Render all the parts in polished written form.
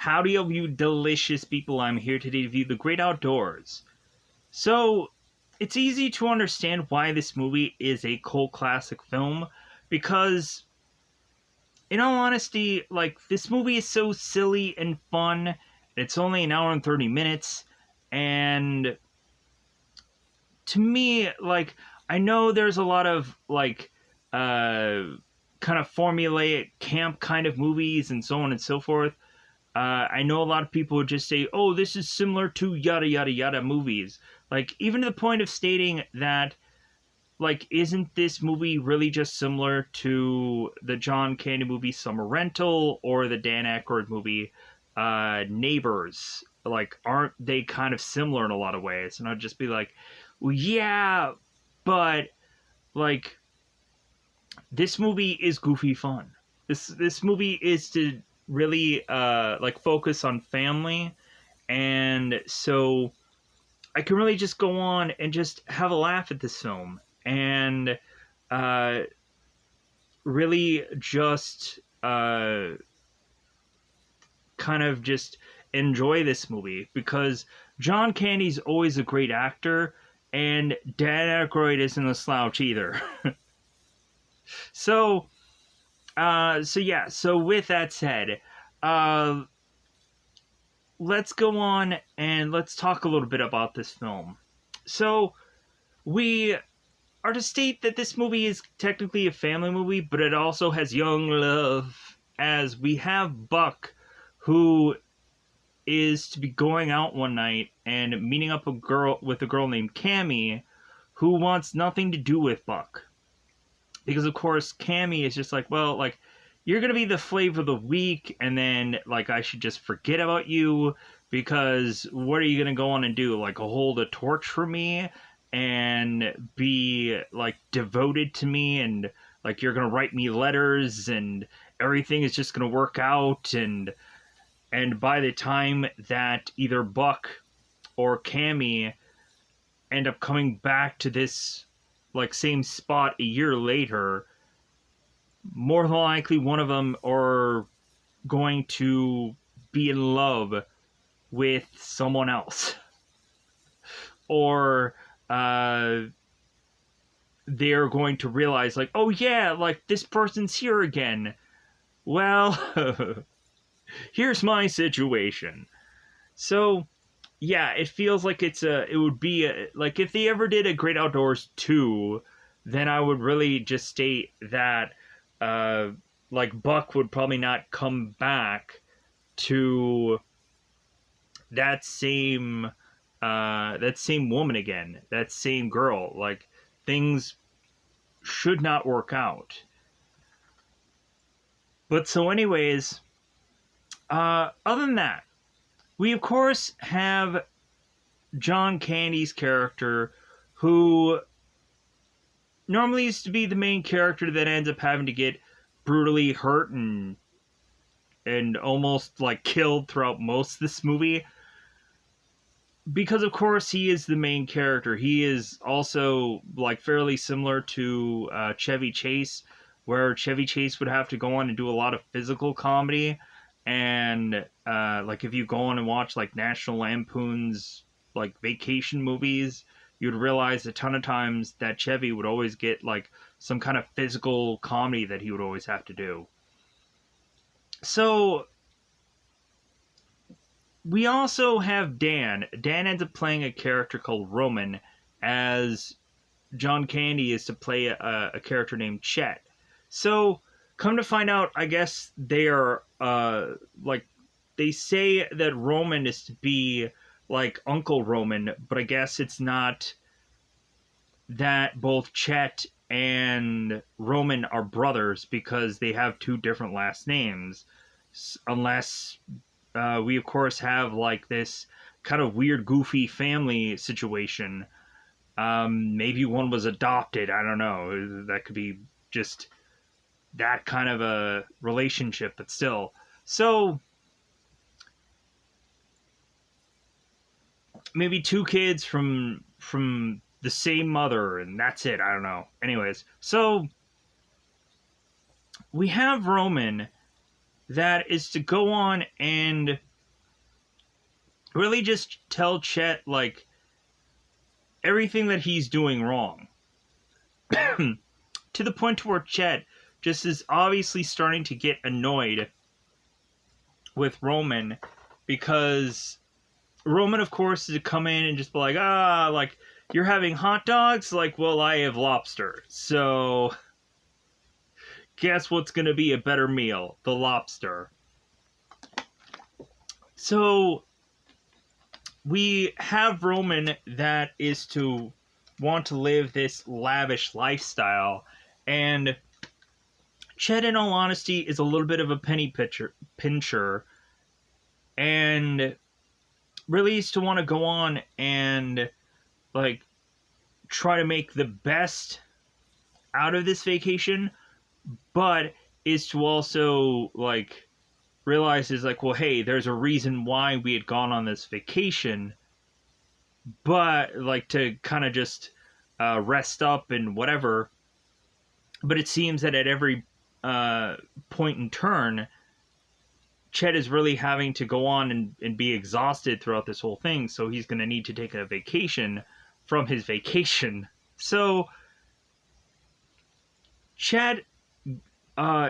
Howdy, all you delicious people. I'm here today to view The Great Outdoors. So, it's easy to understand why this movie is a cult classic film because, in all honesty, this movie is so silly and fun. It's only an hour and 30 minutes, and to me, I know there's a lot of, kind of formulaic camp kind of movies and so on and so forth. I know a lot of people would just say, oh, this is similar to yada yada yada movies. Even to the point of stating that, isn't this movie really just similar to the John Candy movie Summer Rental or the Dan Aykroyd movie Neighbors? Aren't they kind of similar in a lot of ways? And I'd just be like, well, yeah, but, this movie is goofy fun. This movie is to really focus on family, and so I can really just go on and just have a laugh at this film and really just kind of just enjoy this movie because John Candy's always a great actor and Dan Aykroyd isn't a slouch either. So with that said, let's go on and let's talk a little bit about this film. So, we are to state that this movie is technically a family movie, but it also has young love, as we have Buck, who is to be going out one night and meeting up with a girl named Cammy, who wants nothing to do with Buck. Because, of course, Cammy is just you're going to be the flavor of the week, and then, I should just forget about you, because what are you going to go on and do? Hold a torch for me, and be, devoted to me, and, you're going to write me letters, and everything is just going to work out, and by the time that either Buck or Cammy end up coming back to this same spot a year later, more than likely one of them are going to be in love with someone else. Or they're going to realize, oh yeah, this person's here again. Well, here's my situation. So, yeah, it feels like it would be, if they ever did a Great Outdoors 2, then I would really just state that, Buck would probably not come back to that same woman again, that same girl. Things should not work out. But so anyways, other than that, we, of course, have John Candy's character, who normally used to be the main character that ends up having to get brutally hurt and almost, killed throughout most of this movie. Because, of course, he is the main character. He is also, fairly similar to Chevy Chase, where Chevy Chase would have to go on and do a lot of physical comedy. And, if you go on and watch, National Lampoon's, vacation movies, you'd realize a ton of times that Chevy would always get, some kind of physical comedy that he would always have to do. So, we also have Dan. Dan ends up playing a character called Roman, as John Candy is to play a character named Chet. So, come to find out, I guess they are, they say that Roman is to be, Uncle Roman, but I guess it's not that both Chet and Roman are brothers, because they have two different last names. Unless, we of course have, this kind of weird, goofy family situation. Maybe one was adopted, I don't know. That could be just that kind of a relationship, but still. So, maybe two kids from the same mother, and that's it, I don't know. Anyways, so we have Roman that is to go on and really just tell Chet, like, everything that he's doing wrong. To the point where Chet just is obviously starting to get annoyed with Roman, because Roman, of course, is to come in and just be like, like, you're having hot dogs? Like, well, I have lobster. So, guess what's going to be a better meal? The lobster. So, we have Roman that is to want to live this lavish lifestyle, and Chet, in all honesty, is a little bit of a pincher, and really is to want to go on and, like, try to make the best out of this vacation, but is to also, like, realizes, like, well, hey, there's a reason why we had gone on this vacation, but, like, to kind of just rest up and whatever. But it seems that at every point and turn, Chet is really having to go on and be exhausted throughout this whole thing, so he's going to need to take a vacation from his vacation. So Chet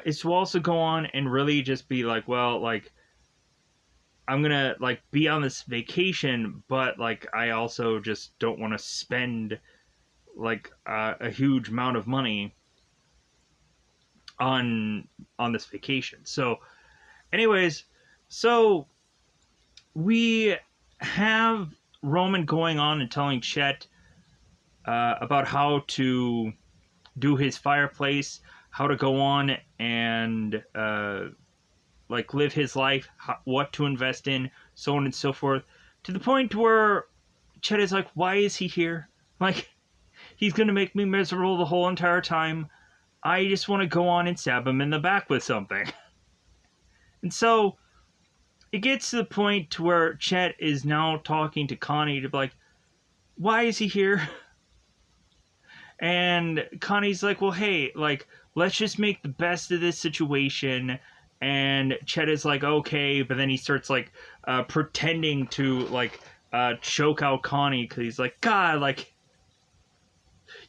is to also go on and really just be like, well, like, I'm gonna, like, be on this vacation, but, like, I also just don't want to spend, like, a huge amount of money on this vacation. So, anyways, so we have Roman going on and telling Chet about how to do his fireplace, how to go on and like, live his life, what to invest in, so on and so forth, to the point where Chet is like, why is he here? Like, he's gonna make me miserable the whole entire time. I just want to go on and stab him in the back with something. And so it gets to the point to where Chet is now talking to Connie to be like, why is he here? And Connie's like, well, hey, like, let's just make the best of this situation. And Chet is like, okay, but then he starts, like, pretending to, like, choke out Connie, because he's like, God, like,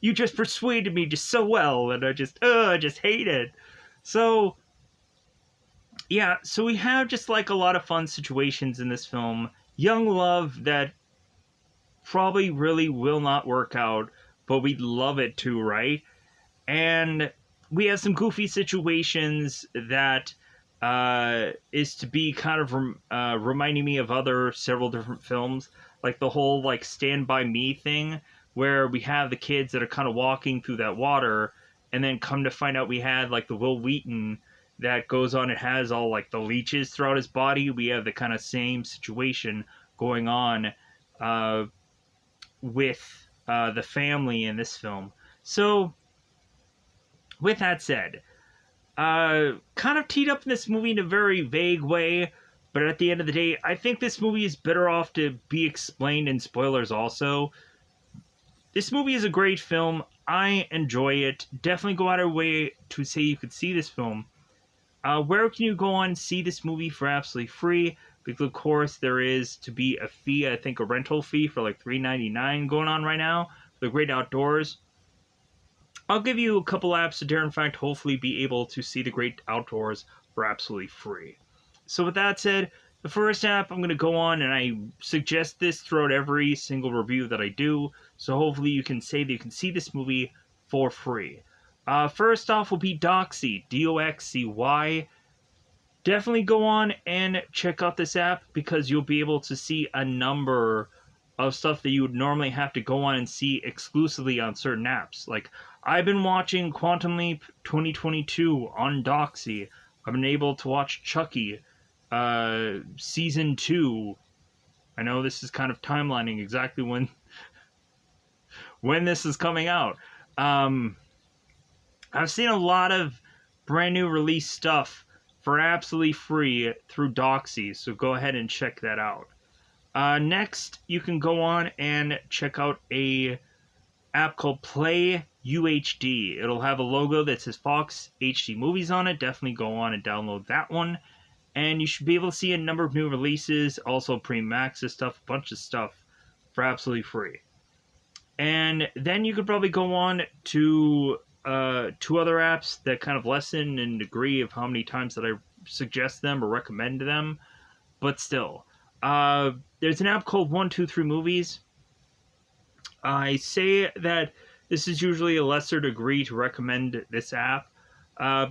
you just persuaded me just so well, and I just hate it. So, yeah, so we have just, like, a lot of fun situations in this film. Young love that probably really will not work out, but we'd love it to, right? And we have some goofy situations that is to be kind of reminding me of other several different films, like the whole, like, Stand By Me thing, where we have the kids that are kind of walking through that water, and then come to find out we had, like, the Will Wheaton that goes on and has all, like, the leeches throughout his body. We have the kind of same situation going on with the family in this film. So, with that said, kind of teed up in this movie in a very vague way, but at the end of the day, I think this movie is better off to be explained in spoilers also. This movie is a great film. I enjoy it. Definitely go out of your way to say you could see this film. Where can you go on and see this movie for absolutely free? Because, of course, there is to be a fee, I think a rental fee for like $3.99 going on right now for the Great Outdoors. I'll give you a couple apps to dare, in fact, hopefully be able to see the Great Outdoors for absolutely free. So with that said, the first app I'm going to go on, and I suggest this throughout every single review that I do, so hopefully you can say that you can see this movie for free. First off will be Doxy, Doxcy. Definitely go on and check out this app, because you'll be able to see a number of stuff that you would normally have to go on and see exclusively on certain apps. Like, I've been watching Quantum Leap 2022 on Doxy. I've been able to watch Chucky Season 2. I know this is kind of timelining exactly when this is coming out. I've seen a lot of brand new release stuff for absolutely free through Doxy, so go ahead and check that out. Next, you can go on and check out a app called Play UHD. It'll have a logo that says Fox HD Movies on it. Definitely go on and download that one. and you should be able to see a number of new releases, also premium access stuff, a bunch of stuff for absolutely free. And then you could probably go on to two other apps that kind of lessen in degree of how many times that I suggest them or recommend them, but still. There's an app called 123 Movies. I say that this is usually a lesser degree to recommend this app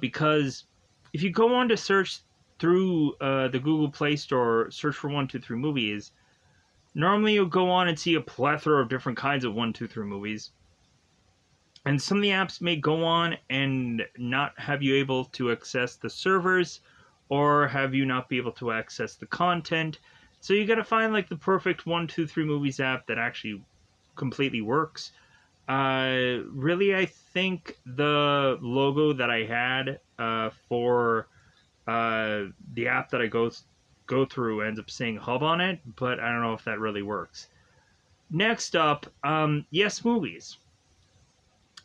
because if you go on to search through the Google Play Store, search for 123 Movies, normally you'll go on and see a plethora of different kinds of 123 movies. And some of the apps may go on and not have you able to access the servers or have you not be able to access the content. So you got to find like the perfect 123 Movies app that actually completely works. Really, I think the logo that I had for the app that I go through ends up saying Hub on it, but I don't know if that really works. Next up, Yes Movies.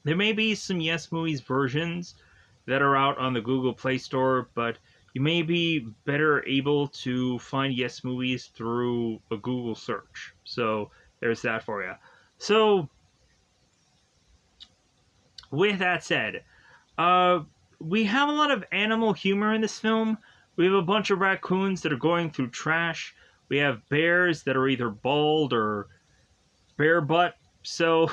There may be some Yes Movies versions that are out on the Google Play Store, but you may be better able to find Yes Movies through a Google search. So there's that for you. So with that said, we have a lot of animal humor in this film. We have a bunch of raccoons that are going through trash. We have bears that are either bald or bare butt. So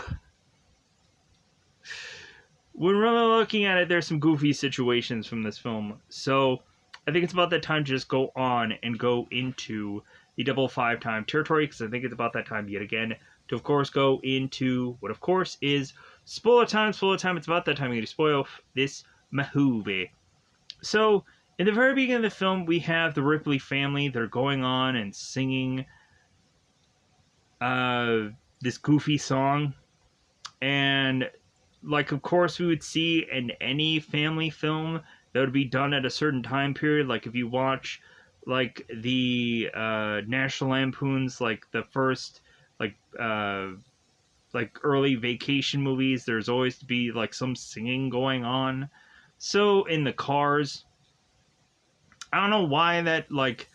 when we're really looking at it, there's some goofy situations from this film. So I think it's about that time to just go on and go into the double 5 time territory, because I think it's about that time yet again to, of course, go into what, of course, is spoiler time. Spoiler time. It's about that time to spoil this movie. So in the very beginning of the film, we have the Ripley family. They're going on and singing this goofy song. And, like, of course, we would see in any family film that would be done at a certain time period. Like, if you watch, like, the National Lampoons, like, the first, like early vacation movies, there's always to be, like, some singing going on. So, in the Cars, I don't know why that, like,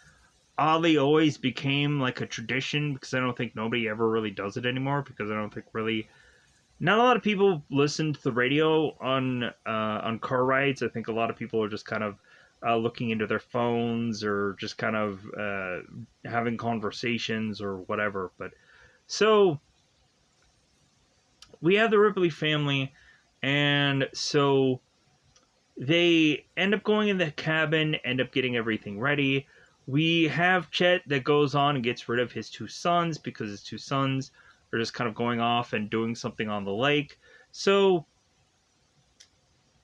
oddly always became, like, a tradition, because I don't think nobody ever really does it anymore, because I don't think really... Not a lot of people listen to the radio on car rides. I think a lot of people are just kind of looking into their phones or just kind of having conversations or whatever. But so we have the Ripley family, and so they end up going in the cabin, end up getting everything ready. We have Chet that goes on and gets rid of his 2 sons because his 2 sons are just kind of going off and doing something on the lake. So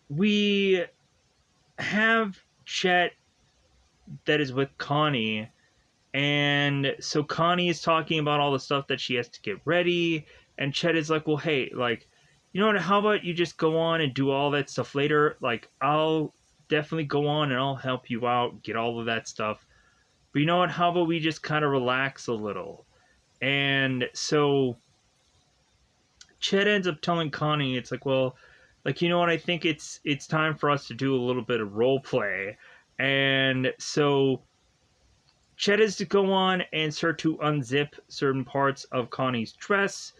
we have Chet that is with Connie, and so Connie is talking about all the stuff that she has to get ready, and Chet is like, well, hey, like, you know what, how about you just go on and do all that stuff later? Like, I'll definitely go on and I'll help you out, get all of that stuff. But you know what, how about we just kind of relax a little? And so Chet ends up telling Connie, it's like, well, like, you know what, I think it's time for us to do a little bit of role play. And so Chet is to go on and start to unzip certain parts of Connie's dress,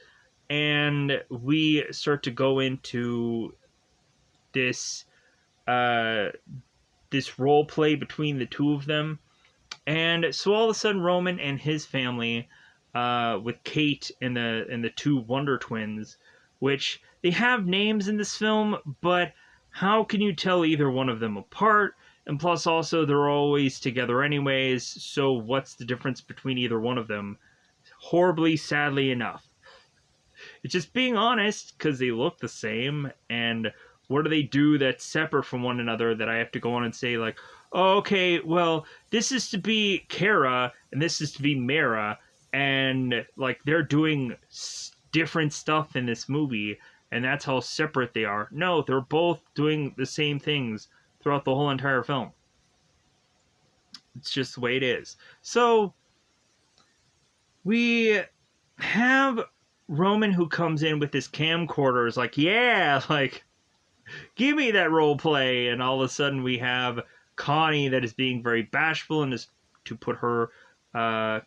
and we start to go into this this role play between the 2 of them. And so all of a sudden, Roman and his family, with Kate and the 2 Wonder Twins, which they have names in this film, but how can you tell either one of them apart? And plus, also, they're always together anyways, so what's the difference between either one of them? Horribly, sadly enough. It's just being honest, because they look the same, and what do they do that's separate from one another that I have to go on and say, like, oh, okay, well, this is to be Kara, and this is to be Mara, and, like, they're doing different stuff in this movie, and that's how separate they are. No, they're both doing the same things throughout the whole entire film. It's just the way it is. So, we have Roman who comes in with his camcorder, is like, yeah, like, give me that role play, and all of a sudden we have Connie that is being very bashful and is to put her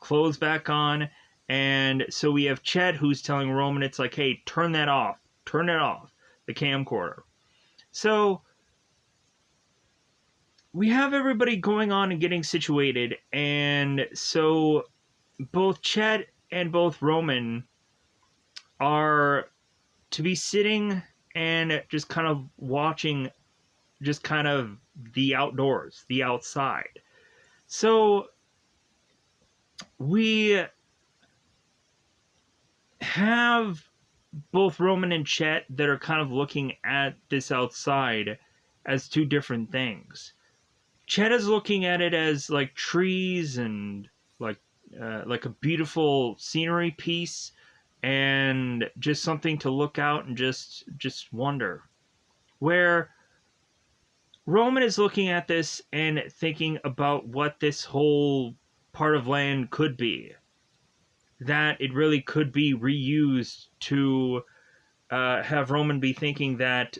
clothes back on. And so we have Chet who's telling Roman, it's like, hey, turn that off. Turn it off, the camcorder. So we have everybody going on and getting situated. And so both Chet and both Roman are to be sitting and just kind of watching just kind of the outdoors, the outside. So we have both Roman and Chet that are kind of looking at this outside as two different things. Chet is looking at it as like trees and like a beautiful scenery piece and just something to look out and just wonder. Where Roman is looking at this and thinking about what this whole part of land could be. That it really could be reused to have Roman be thinking that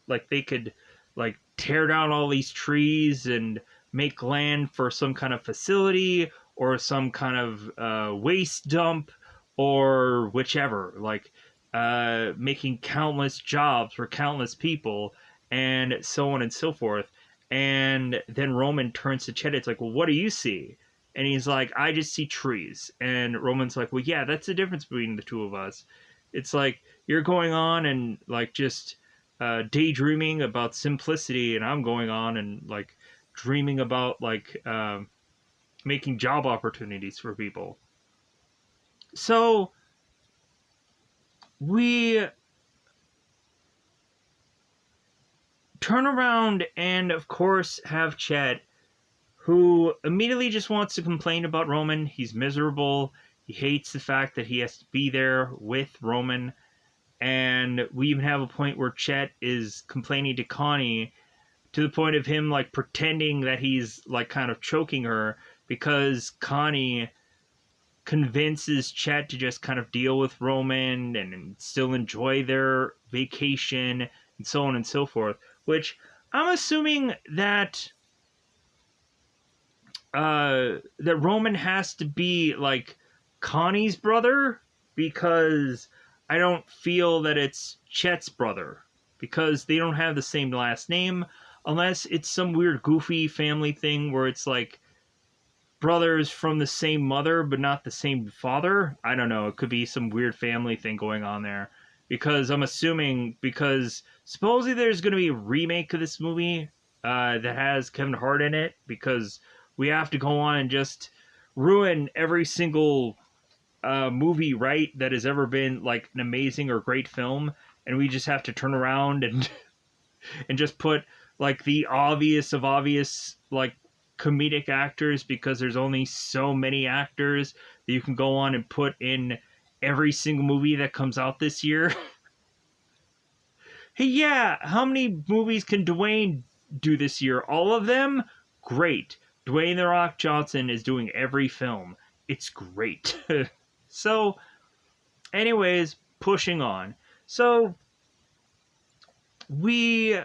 like they could like tear down all these trees and make land for some kind of facility or some kind of waste dump or whichever, like making countless jobs for countless people and so on and so forth. And then Roman turns to Chet. It's like, well, what do you see? And he's like, I just see trees. And Roman's like, well, yeah, that's the difference between the two of us. It's like you're going on and like just daydreaming about simplicity, and I'm going on and like dreaming about like making job opportunities for people. So we turn around and, of course, have Chet, who immediately just wants to complain about Roman. He's miserable. He hates the fact that he has to be there with Roman. And we even have a point where Chet is complaining to Connie to the point of him like pretending that he's like kind of choking her because Connie convinces Chet to just kind of deal with Roman and still enjoy their vacation and so on and so forth. Which I'm assuming that that Roman has to be like Connie's brother, because I don't feel that it's Chet's brother, because they don't have the same last name, unless it's some weird goofy family thing where it's like brothers from the same mother but not the same father. I don't know, it could be some weird family thing going on there, because I'm assuming, because supposedly there's going to be a remake of this movie that has Kevin Hart in it, because we have to go on and just ruin every single movie, right, that has ever been like an amazing or great film, and we just have to turn around and and just put like the obvious of obvious like comedic actors, because there's only so many actors that you can go on and put in every single movie that comes out this year. Hey, yeah, how many movies can Dwayne do this year? All of them? Great. Dwayne The Rock Johnson is doing every film. It's great. So, anyways, pushing on. So, we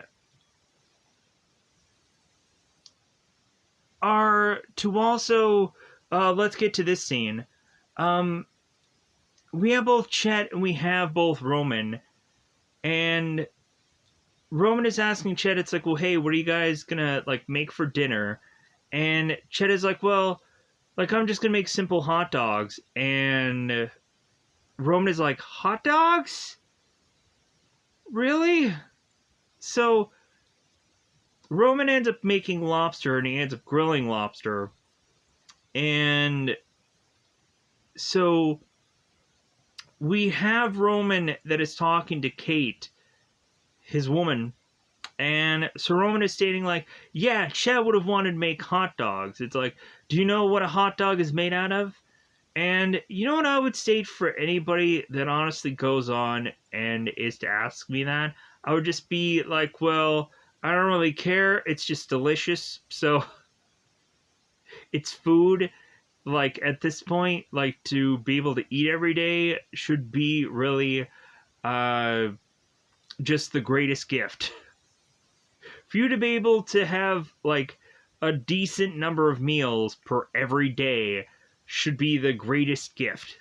are to also, let's get to this scene. We have both Chet and we have both Roman. And Roman is asking Chet, it's like, well, hey, what are you guys gonna, like, make for dinner? And Chet is like, well, like, I'm just gonna make simple hot dogs. And Roman is like, hot dogs? Really? So, Roman ends up making lobster, and he ends up grilling lobster. And so, we have Roman that is talking to Kate, his woman. And so Roman is stating like, yeah, Chet would have wanted to make hot dogs. It's like, do you know what a hot dog is made out of? And you know what I would state for anybody that honestly goes on and is to ask me that? I would just be like, well, I don't really care. It's just delicious. So it's food. Like at this point, like to be able to eat every day should be really just the greatest gift. For you to be able to have like a decent number of meals per every day should be the greatest gift.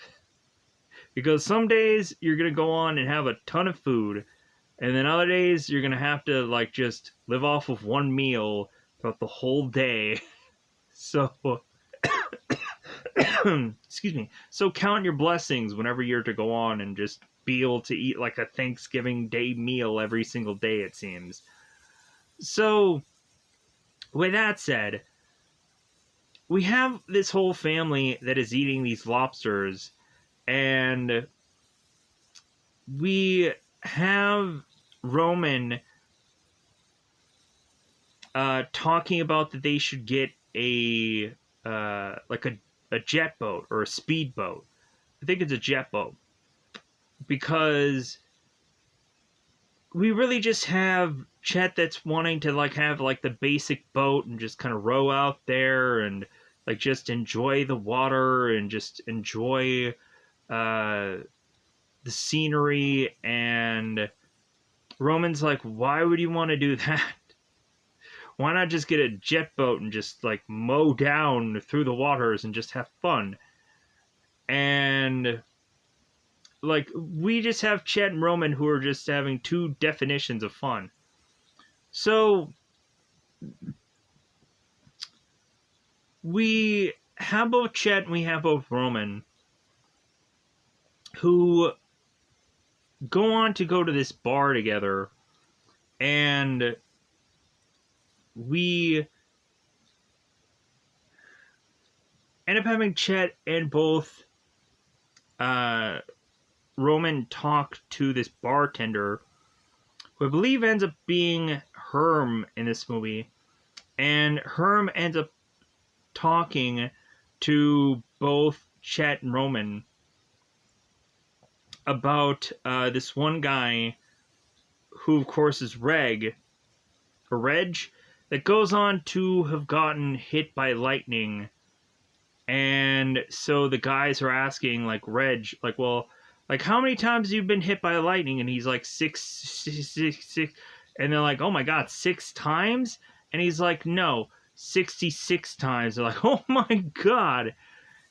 Because some days you're going to go on and have a ton of food, and then other days you're going to have to like just live off of one meal throughout the whole day. So excuse me. So count your blessings whenever you're to go on and just be able to eat like a Thanksgiving Day meal every single day, it seems. So, with that said, we have this whole family that is eating these lobsters, and we have Roman talking about that they should get a like a jet boat or a speedboat. I think it's a jet boat because we really just have Chet that's wanting to like have like the basic boat and just kind of row out there and like just enjoy the water and just enjoy the scenery. And Roman's like, why would you want to do that? Why not just get a jet boat and just like mow down through the waters and just have fun? And like we just have Chet and Roman who are just having two definitions of fun. So we have both Chet and we have both Roman who go on to go to this bar together, and we end up having Chet and both Roman talk to this bartender, who I believe ends up being Herm in this movie. And Herm ends up talking to both Chet and Roman about this one guy who, of course, is Reg, that goes on to have gotten hit by lightning. And so the guys are asking, like, Reg, like, well, like, how many times have you been hit by lightning? And he's like, six. And they're like, oh my god, 6 times? And he's like, no, 66 times. They're like, oh my god.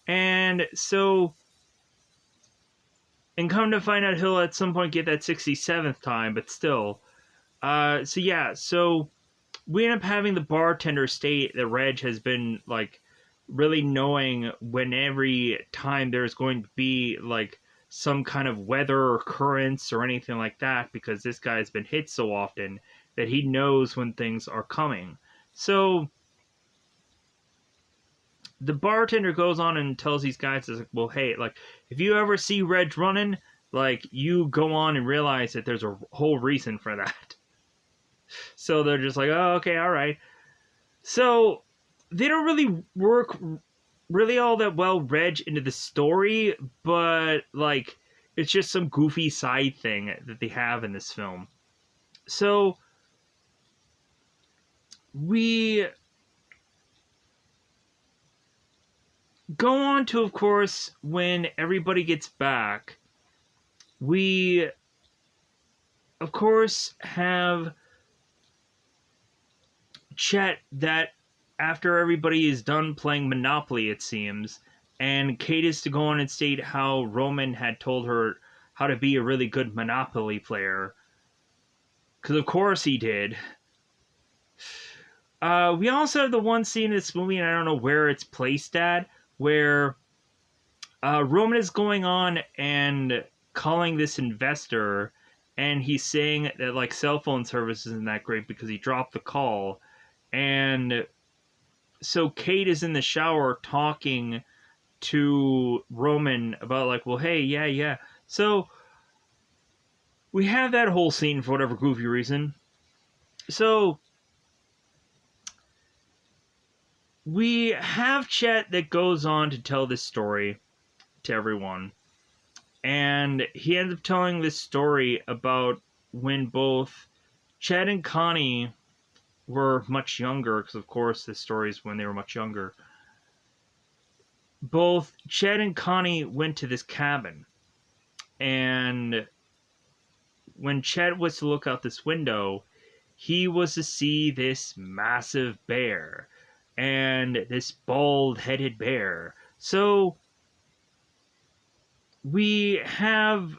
And so, and come to find out he'll at some point get that 67th time, but still. So we end up having the bartender state that Reg has been, like, really knowing when every time there's going to be, like, some kind of weather occurrence or anything like that, because this guy's been hit so often that he knows when things are coming. So the bartender goes on and tells these guys, like, well, hey, like, if you ever see Reg running, like, you go on and realize that there's a whole reason for that. So they're just like, oh, okay, all right. So they don't really work really all that well Reg into the story, but like it's just some goofy side thing that they have in this film. So we go on to, of course, when everybody gets back, we of course have Chet that after everybody is done playing Monopoly, it seems, and Kate is to go on and state how Roman had told her how to be a really good Monopoly player. Because of course he did. We also have the one scene in this movie, and I don't know where it's placed at, where Roman is going on and calling this investor, and he's saying that like cell phone service isn't that great because he dropped the call. And so Kate is in the shower talking to Roman about like, well, hey, yeah. So we have that whole scene for whatever goofy reason. So we have Chet that goes on to tell this story to everyone. And he ends up telling this story about when both Chet and Connie were much younger, because of course this story is when they were much younger. Both Chet and Connie went to this cabin, and when Chet was to look out this window, he was to see this massive bear and this bald-headed bear. So we have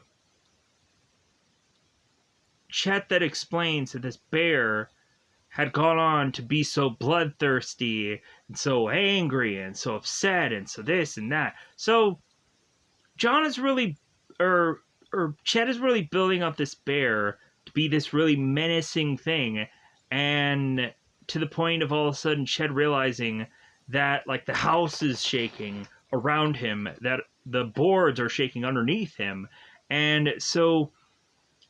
Chet that explains that this bear had gone on to be so bloodthirsty and so angry and so upset and so this and that. So John is really, or Chet is really building up this bear to be this really menacing thing, and to the point of all of a sudden Chet realizing that like the house is shaking around him, that the boards are shaking underneath him, and so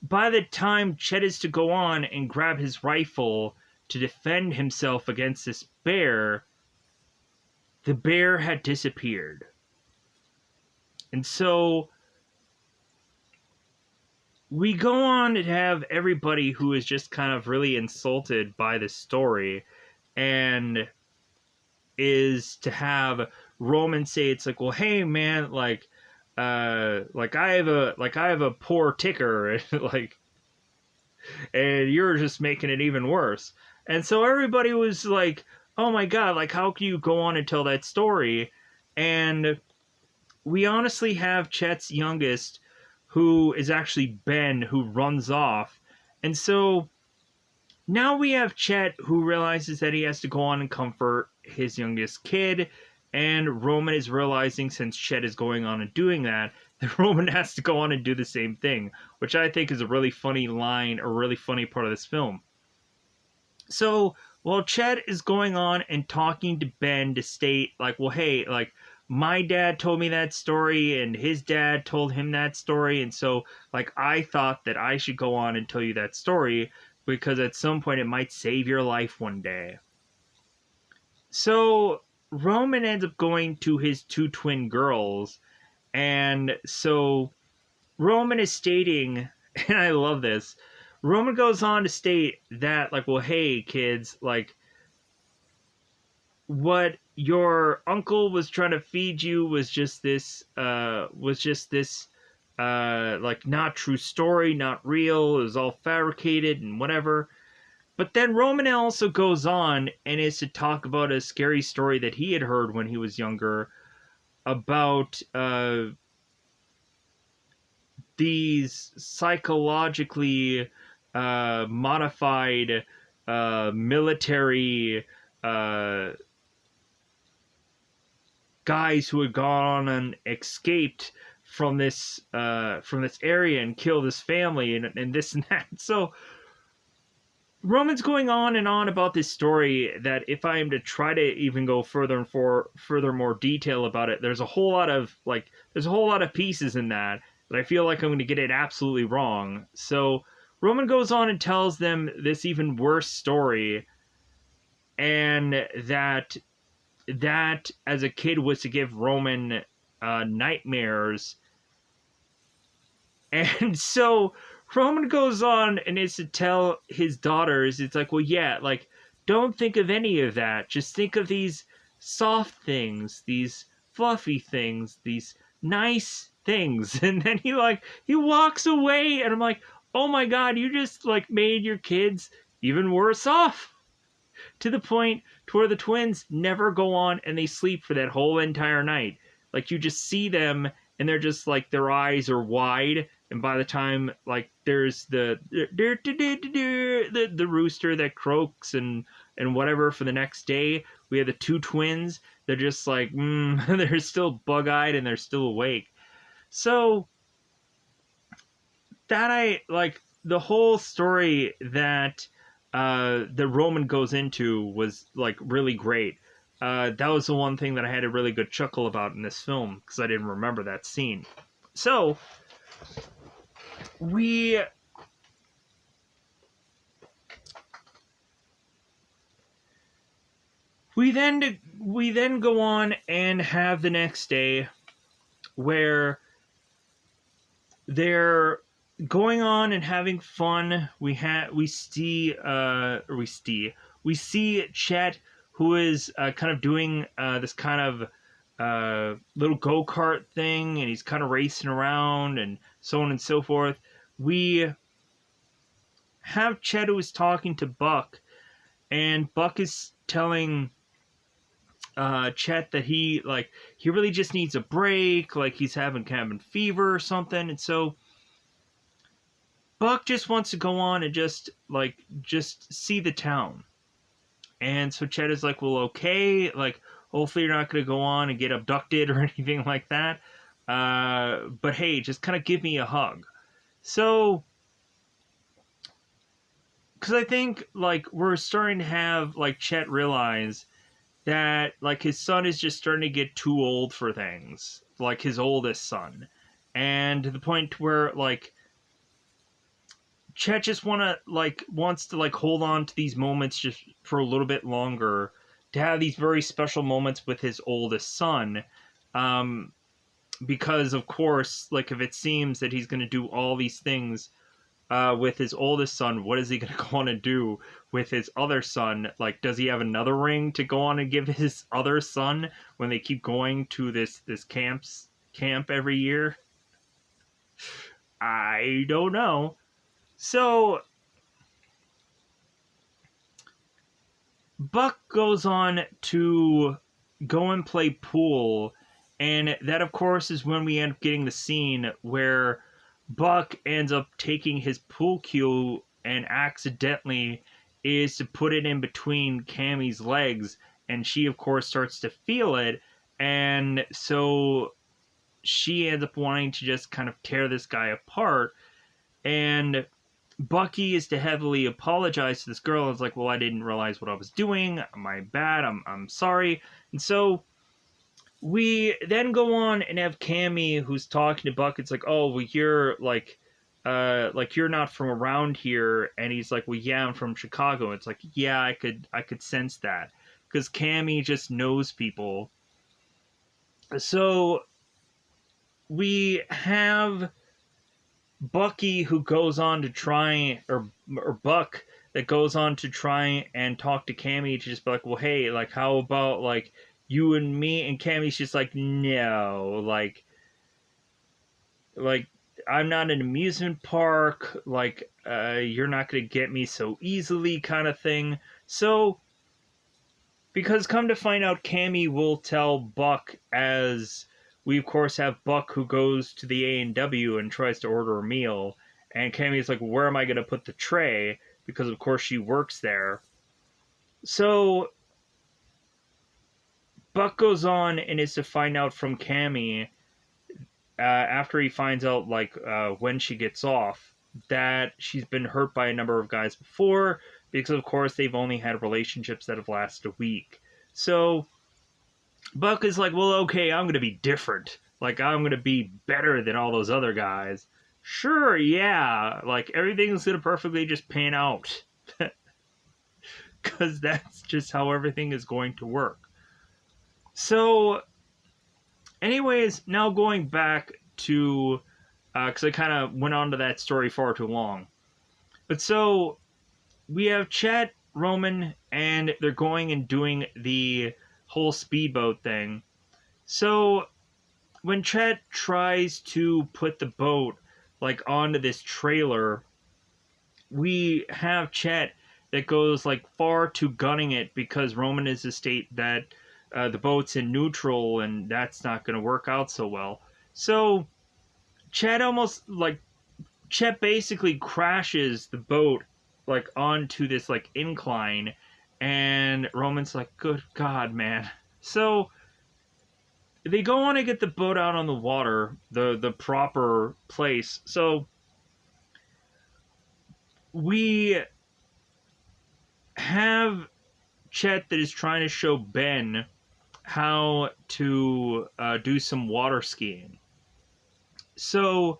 by the time Chet is to go on and grab his rifle to defend himself against this bear, the bear had disappeared. And so we go on to have everybody who is just kind of really insulted by the story, and is to have Roman say, it's like, well, hey man, like I have a poor ticker, and like, and you're just making it even worse. And so everybody was like, oh my god, like how can you go on and tell that story? And we honestly have Chet's youngest, who is actually Ben, who runs off. And so now we have Chet, who realizes that he has to go on and comfort his youngest kid. And Roman is realizing, since Chet is going on and doing that, that Roman has to go on and do the same thing, which I think is a really funny line, a really funny part of this film. So while Chet is going on and talking to Ben to state, like, well, hey, like, my dad told me that story and his dad told him that story, and so like I thought that I should go on and tell you that story because at some point it might save your life one day. So Roman ends up going to his two twin girls, and so Roman is stating, and I love this, Roman goes on to state that, like, well, hey kids, like, what your uncle was trying to feed you was just this like not true story, not real, it was all fabricated and whatever. But then Roman also goes on and is to talk about a scary story that he had heard when he was younger about these psychologically modified military guys who had gone and escaped from this area and killed his family and this and that. So Roman's going on and on about this story that if I am to try to even go further and further more detail about it, there's a whole lot of pieces in that I feel like I'm going to get it absolutely wrong. So Roman goes on and tells them this even worse story, and that as a kid was to give Roman nightmares. And so Roman goes on and is to tell his daughters, it's like, well, yeah, like, don't think of any of that. Just think of these soft things, these fluffy things, these nice things. And then he walks away, and I'm like, oh my god, you just like made your kids even worse off. To the point to where the twins never go on and they sleep for that whole entire night. Like, you just see them and they're just like, their eyes are wide, and by the time like there's the rooster that croaks and whatever for the next day, we have the two twins, they're just like they're still bug-eyed and they're still awake. So that I like the whole story that the Roman goes into was like really great. That was the one thing that I had a really good chuckle about in this film because I didn't remember that scene. So we then go on and have the next day where they're going on and having fun. We see Chet, who is kind of doing this kind of little go-kart thing, and he's kind of racing around and so on and so forth. We have Chet, who is talking to Buck, and Buck is telling Chet that he really just needs a break, like he's having cabin fever or something, and so Buck just wants to go on and just see the town. And so Chet is like, well, okay, like hopefully you're not going to go on and get abducted or anything like that. But hey, just kind of give me a hug. So, because I think like we're starting to have like Chet realize that like his son is just starting to get too old for things, like his oldest son, and to the point where like Chet just wants to like hold on to these moments just for a little bit longer, to have these very special moments with his oldest son, um, because of course, like if it seems that he's going to do all these things with his oldest son, what is he going to go on and do with his other son? Like, does he have another ring to go on and give his other son when they keep going to this camp every year? I don't know. So Buck goes on to go and play pool, and that, of course, is when we end up getting the scene where Buck ends up taking his pool cue and accidentally is to put it in between Cammie's legs, and she, of course, starts to feel it, and so she ends up wanting to just kind of tear this guy apart, and Bucky is to heavily apologize to this girl. It's like, well, I didn't realize what I was doing. My bad. I'm sorry. And so we then go on and have Cammy who's talking to Buck. It's like, oh, well, you're like you're not from around here. And he's like, well, yeah, I'm from Chicago. It's like, yeah, I could sense that because Cammy just knows people. So we have Bucky who goes on to try, or Buck that goes on to try and talk to Cammy to just be like, well, hey, like, how about like you and me? And Cammy's just like, no, like I'm not an amusement park, like you're not gonna get me so easily, kind of thing. So because come to find out, Cammy will tell Buck, as we of course have Buck who goes to the A&W and tries to order a meal, and Cammy's like, where am I going to put the tray? Because of course she works there. So Buck goes on and is to find out from Cammy, after he finds out when she gets off, that she's been hurt by a number of guys before, because of course they've only had relationships that have lasted a week. So Buck is like, well, okay, I'm going to be different. Like, I'm going to be better than all those other guys. Sure, yeah. Like, everything's going to perfectly just pan out. Because that's just how everything is going to work. So, anyways, now going back to... because I kind of went on to that story far too long. But so, we have Chet, Roman, and they're going and doing the whole speedboat thing. So when Chet tries to put the boat like onto this trailer, we have Chet that goes like far to gunning it because Roman is to state that the boat's in neutral and that's not going to work out so well. So Chet basically crashes the boat like onto this like incline, and Roman's like, good God, man. So they go on to get the boat out on the water, the proper place. So we have Chet that is trying to show Ben how to do some water skiing. So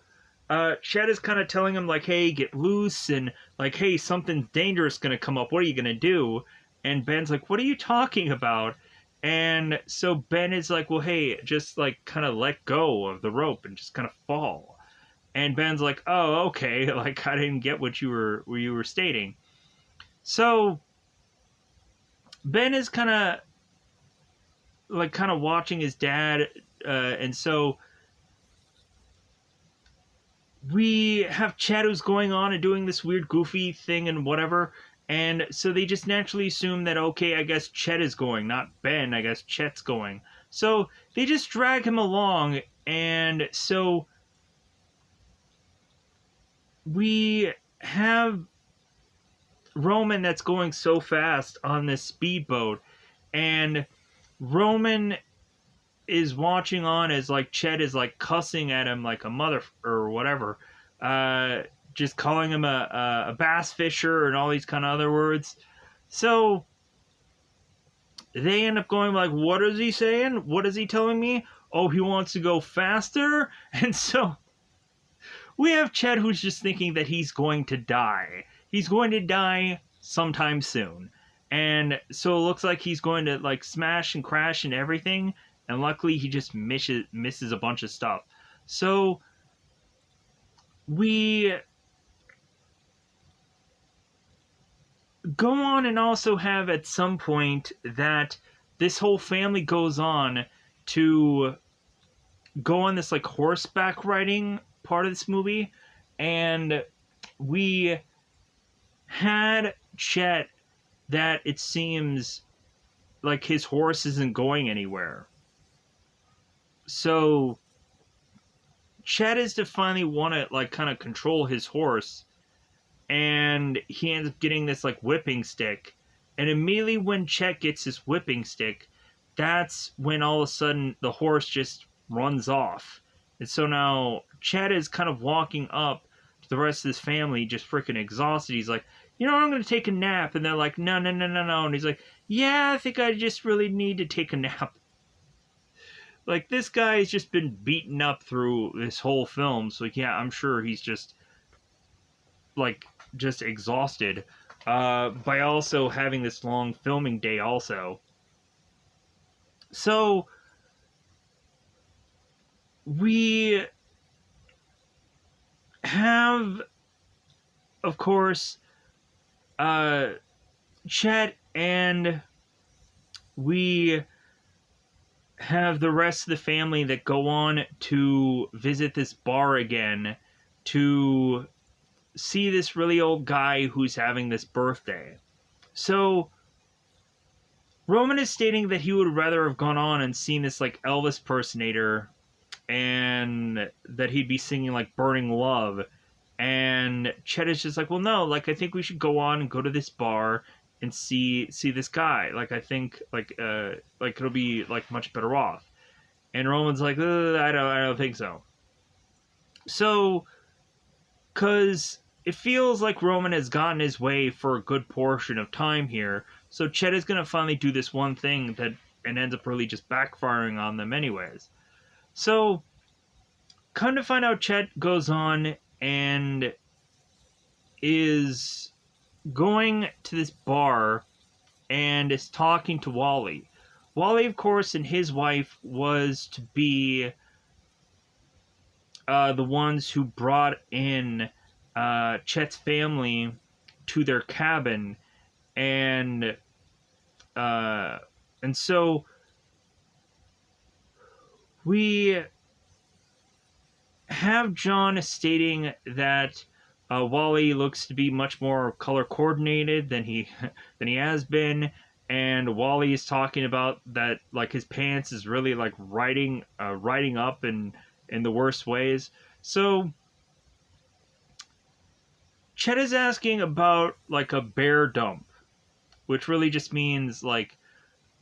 Chet is kind of telling him like, hey, get loose, and like, hey, something dangerous gonna come up. What are you gonna do? And Ben's like, what are you talking about? And so Ben is like, well, hey, just like kind of let go of the rope and just kind of fall. And Ben's like, oh, okay, like I didn't get what you were stating. So Ben is kind of watching his dad, and so we have Chet who's going on and doing this weird goofy thing and whatever, And so they just naturally assume that, okay, I guess Chet is going, not Ben, I guess Chet's going. So they just drag him along, and so we have Roman that's going so fast on this speedboat, and Roman is watching on as like Chet is like cussing at him like a mother or whatever, uh, just calling him a bass fisher and all these kind of other words. So they end up going like, "What is he saying? What is he telling me? Oh, he wants to go faster." And so we have Chet who's just thinking that he's going to die. He's going to die sometime soon. And so it looks like he's going to like smash and crash and everything. And luckily he just misses a bunch of stuff. So we go on and also have at some point that this whole family goes on to go on this like horseback riding part of this movie, and we had Chet that it seems like his horse isn't going anywhere. So Chet is to finally want to like kind of control his horse, and he ends up getting this like whipping stick. And immediately when Chet gets his whipping stick, that's when all of a sudden the horse just runs off. And so now Chet is kind of walking up to the rest of his family, just freaking exhausted. He's like, you know, I'm going to take a nap. And they're like, no, no, no, no, no. And he's like, yeah, I think I just really need to take a nap. Like, this guy has just been beaten up through this whole film. So, yeah, I'm sure he's just, like, just exhausted. By also having this long filming day also. So we have, of course, Chet, and we have the rest of the family that go on to visit this bar again to see this really old guy who's having this birthday. So Roman is stating that he would rather have gone on and seen this like Elvis impersonator, and that he'd be singing like Burning Love. And Chet is just like, well, no, like I think we should go on and go to this bar and see this guy. Like I think like it'll be like much better off. And Roman's like, I don't think so. So, cause it feels like Roman has gotten his way for a good portion of time here. So Chet is gonna finally do this one thing that and ends up really just backfiring on them anyways. So, come to find out, Chet goes on and is going to this bar and is talking to Wally. Wally, of course, and his wife was to be the ones who brought in Chet's family to their cabin, and so we have John stating that Wally looks to be much more color coordinated than he has been, and Wally is talking about that like his pants is really like riding up in the worst ways. So Chet is asking about like a bear dump, which really just means like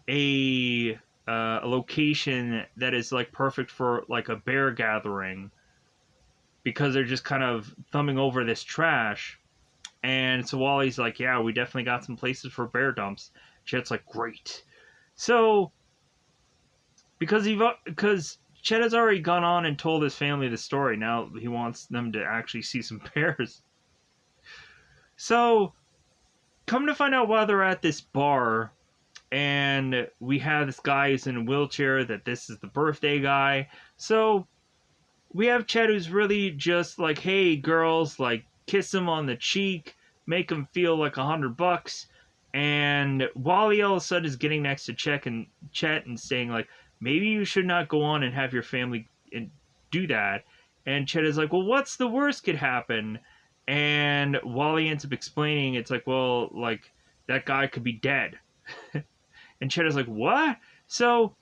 a location that is like perfect for like a bear gathering, because they're just kind of thumbing over this trash. And so Wally's like, yeah, we definitely got some places for bear dumps. Chet's like, great. So because Chet has already gone on and told his family the story, now he wants them to actually see some bears. So come to find out while they're at this bar, and we have this guy who's in a wheelchair, that this is the birthday guy. So we have Chet who's really just like, hey girls, like kiss him on the cheek, make him feel like $100. And Wally all of a sudden is getting next to Chet and saying like, maybe you should not go on and have your family do that. And Chet is like, well, what's the worst could happen? And Wally ends up explaining, it's like, well, like, that guy could be dead. And Cheddar's like, what? So,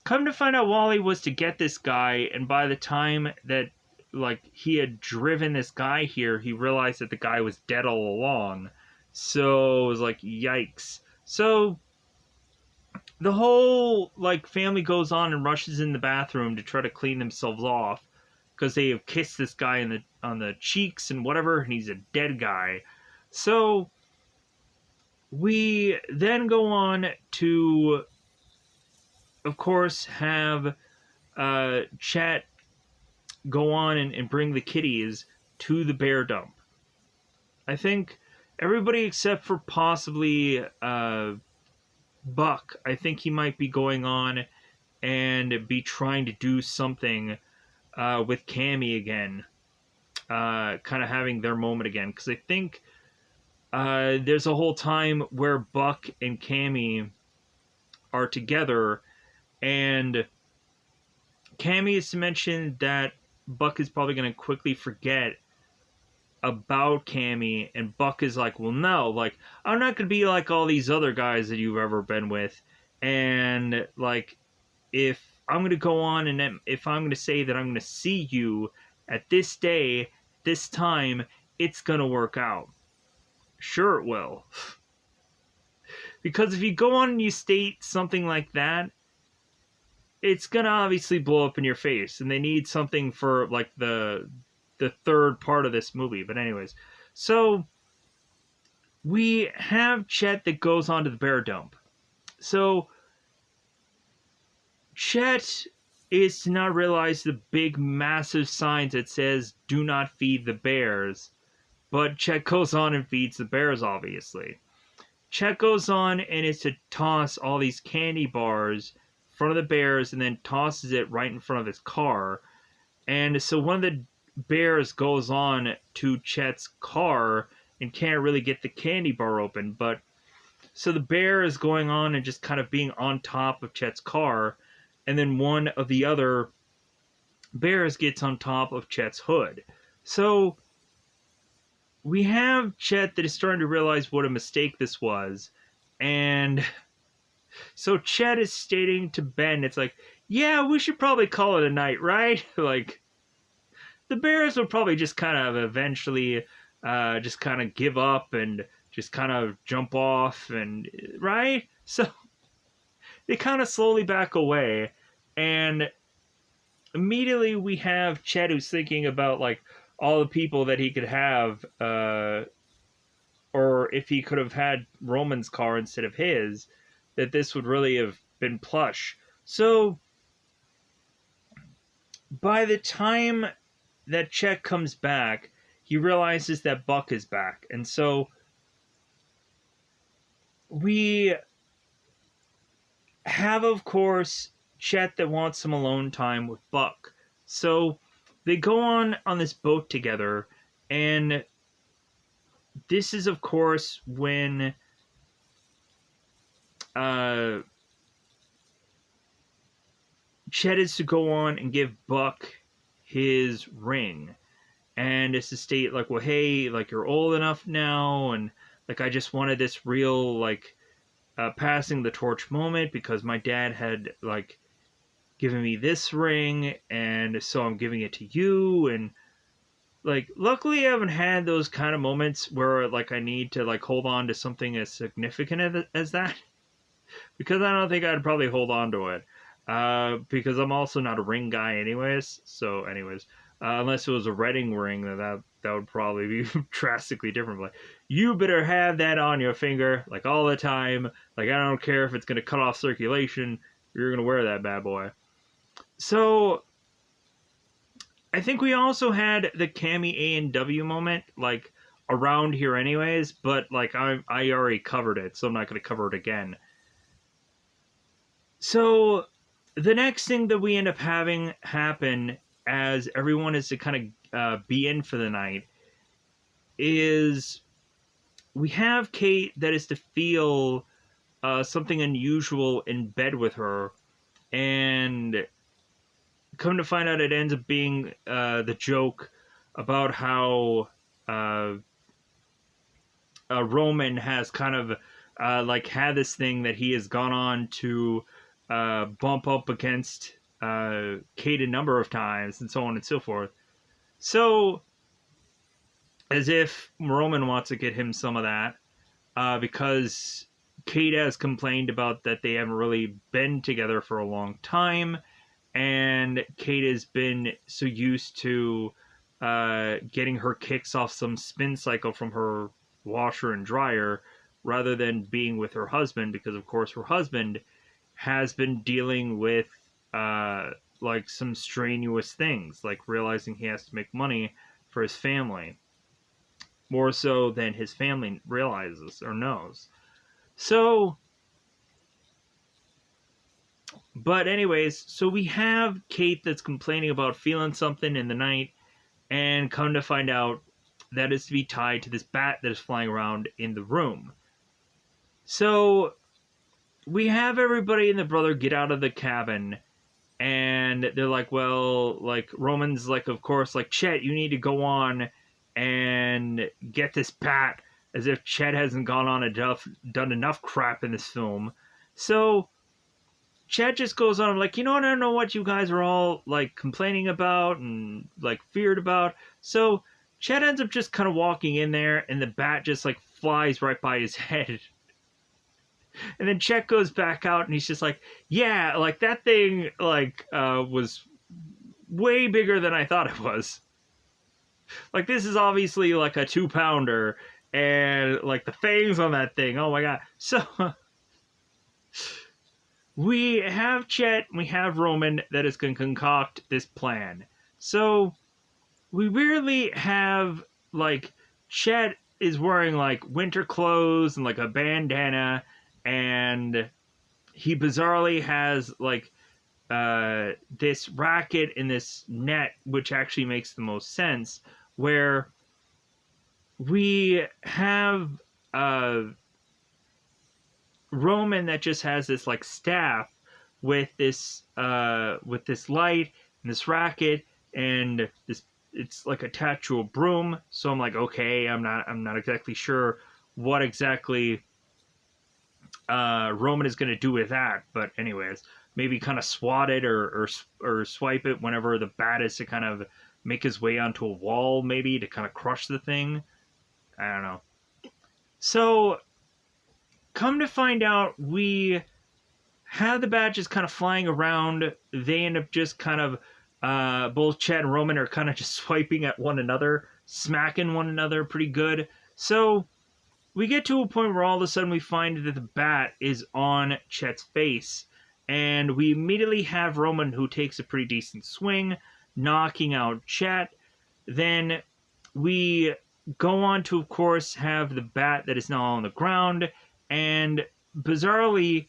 come to find out, Wally was to get this guy, and by the time that, like, he had driven this guy here, he realized that the guy was dead all along. So, it was like, yikes. So, the whole, like, family goes on and rushes in the bathroom to try to clean themselves off because they have kissed this guy on the cheeks and whatever, and he's a dead guy. So we then go on to, of course, have Chet go on and bring the kitties to the bear dump. I think everybody except for possibly Buck, I think he might be going on and be trying to do something with Cammy again, kind of having their moment again. Because I think there's a whole time where Buck and Cammy are together, and Cammy is to mention that Buck is probably going to quickly forget about Cammy, and Buck is like, well, no, like, I'm not going to be like all these other guys that you've ever been with, and, like, if I'm going to go on and if I'm going to say that I'm going to see you at this day, this time, it's going to work out. Sure it will. Because if you go on and you state something like that, it's going to obviously blow up in your face. And they need something for, like, the third part of this movie. But anyways, so we have Chet that goes on to the bear dump. So Chet is to not realize the big, massive signs that says, do not feed the bears. But Chet goes on and feeds the bears, obviously. Chet goes on and is to toss all these candy bars in front of the bears and then tosses it right in front of his car. And so one of the bears goes on to Chet's car and can't really get the candy bar open. But so the bear is going on and just kind of being on top of Chet's car. And then one of the other bears gets on top of Chet's hood. So we have Chet that is starting to realize what a mistake this was. And so Chet is stating to Ben, it's like, yeah, we should probably call it a night, right? Like, the bears will probably just kind of eventually just kind of give up and just kind of jump off, and right? So they kind of slowly back away, and immediately we have Chet who's thinking about, like, all the people that he could have, or if he could have had Roman's car instead of his, that this would really have been plush. So by the time that Chet comes back, he realizes that Buck is back. And so we have, of course, Chet that wants some alone time with Buck. So they go on this boat together, and this is, of course, when Chet is to go on and give Buck his ring. And it's to state, like, well, hey, like, you're old enough now, and, like, I just wanted this real, like, passing the torch moment because my dad had, like, given me this ring, and so I'm giving it to you. And, like, luckily I haven't had those kind of moments where, like, I need to, like, hold on to something as significant as that, because I don't think I'd probably hold on to it, because I'm also not a ring guy anyways. So anyways, unless it was a wedding ring, that would probably be drastically different. Like, you better have that on your finger, like, all the time. Like, I don't care if it's going to cut off circulation, you're going to wear that bad boy. So I think we also had the Cammy A&W moment, like, around here anyways, but, like, I already covered it, so I'm not going to cover it again. So the next thing that we end up having happen as everyone is to kind of be in for the night is we have Kate that is to feel something unusual in bed with her, and come to find out it ends up being the joke about how uh, Roman has kind of like had this thing that he has gone on to bump up against Kate a number of times, and so on and so forth. So, as if Roman wants to get him some of that, because Kate has complained about that they haven't really been together for a long time, and Kate has been so used to getting her kicks off some spin cycle from her washer and dryer rather than being with her husband, because of course her husband has been dealing with uh, like some strenuous things, like realizing he has to make money for his family more so than his family realizes or knows. So, but anyways, so we have Kate that's complaining about feeling something in the night, and come to find out that is to be tied to this bat that is flying around in the room. So we have everybody and the brother get out of the cabin, and they're like, well, like Roman's like, of course, like, Chet, you need to go on and get this bat, as if Chet hasn't gone on enough, done enough crap in this film. So Chet just goes on, like, I don't know what you guys are all like complaining about and like feared about. So Chet ends up just kind of walking in there, and the bat just like flies right by his head. And then Chet goes back out, and he's just like, yeah, like that thing like was way bigger than I thought it was. Like, this is obviously like a 2-pounder, and like the fangs on that thing, oh my god. So we have Chet, we have Roman that is going to concoct this plan. So we weirdly have like Chet is wearing like winter clothes and like a bandana, and he bizarrely has like this racket and this net, which actually makes the most sense, where we have Roman that just has this like staff with this light and this racket, and this, it's like attached to a broom. So I'm like, okay, I'm not exactly sure what exactly Roman is going to do with that, but anyways, maybe kind of swat it or swipe it whenever the bat is to kind of make his way onto a wall, maybe to kind of crush the thing. I don't know. So come to find out, we have the bat just kind of flying around. They end up just kind of both Chet and Roman are kind of just swiping at one another, smacking one another pretty good. So we get to a point where all of a sudden we find that the bat is on Chet's face, and we immediately have Roman, who takes a pretty decent swing, knocking out Chet. Then we go on to, of course, have the bat that is now on the ground, and bizarrely,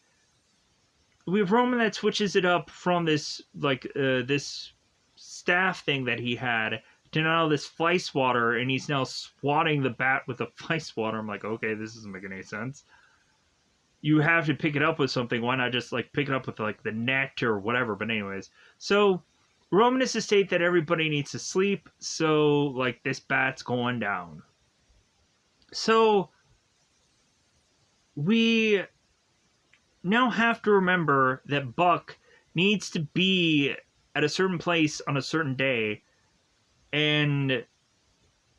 we have Roman that switches it up from this like this staff thing that he had to now this fly swatter, and he's now swatting the bat with a fly swatter. I'm like, okay, this doesn't make any sense. You have to pick it up with something. Why not just like pick it up with like the net or whatever? But anyways, so Roman is to state that everybody needs to sleep, so like this bat's going down. So we now have to remember that Buck needs to be at a certain place on a certain day, and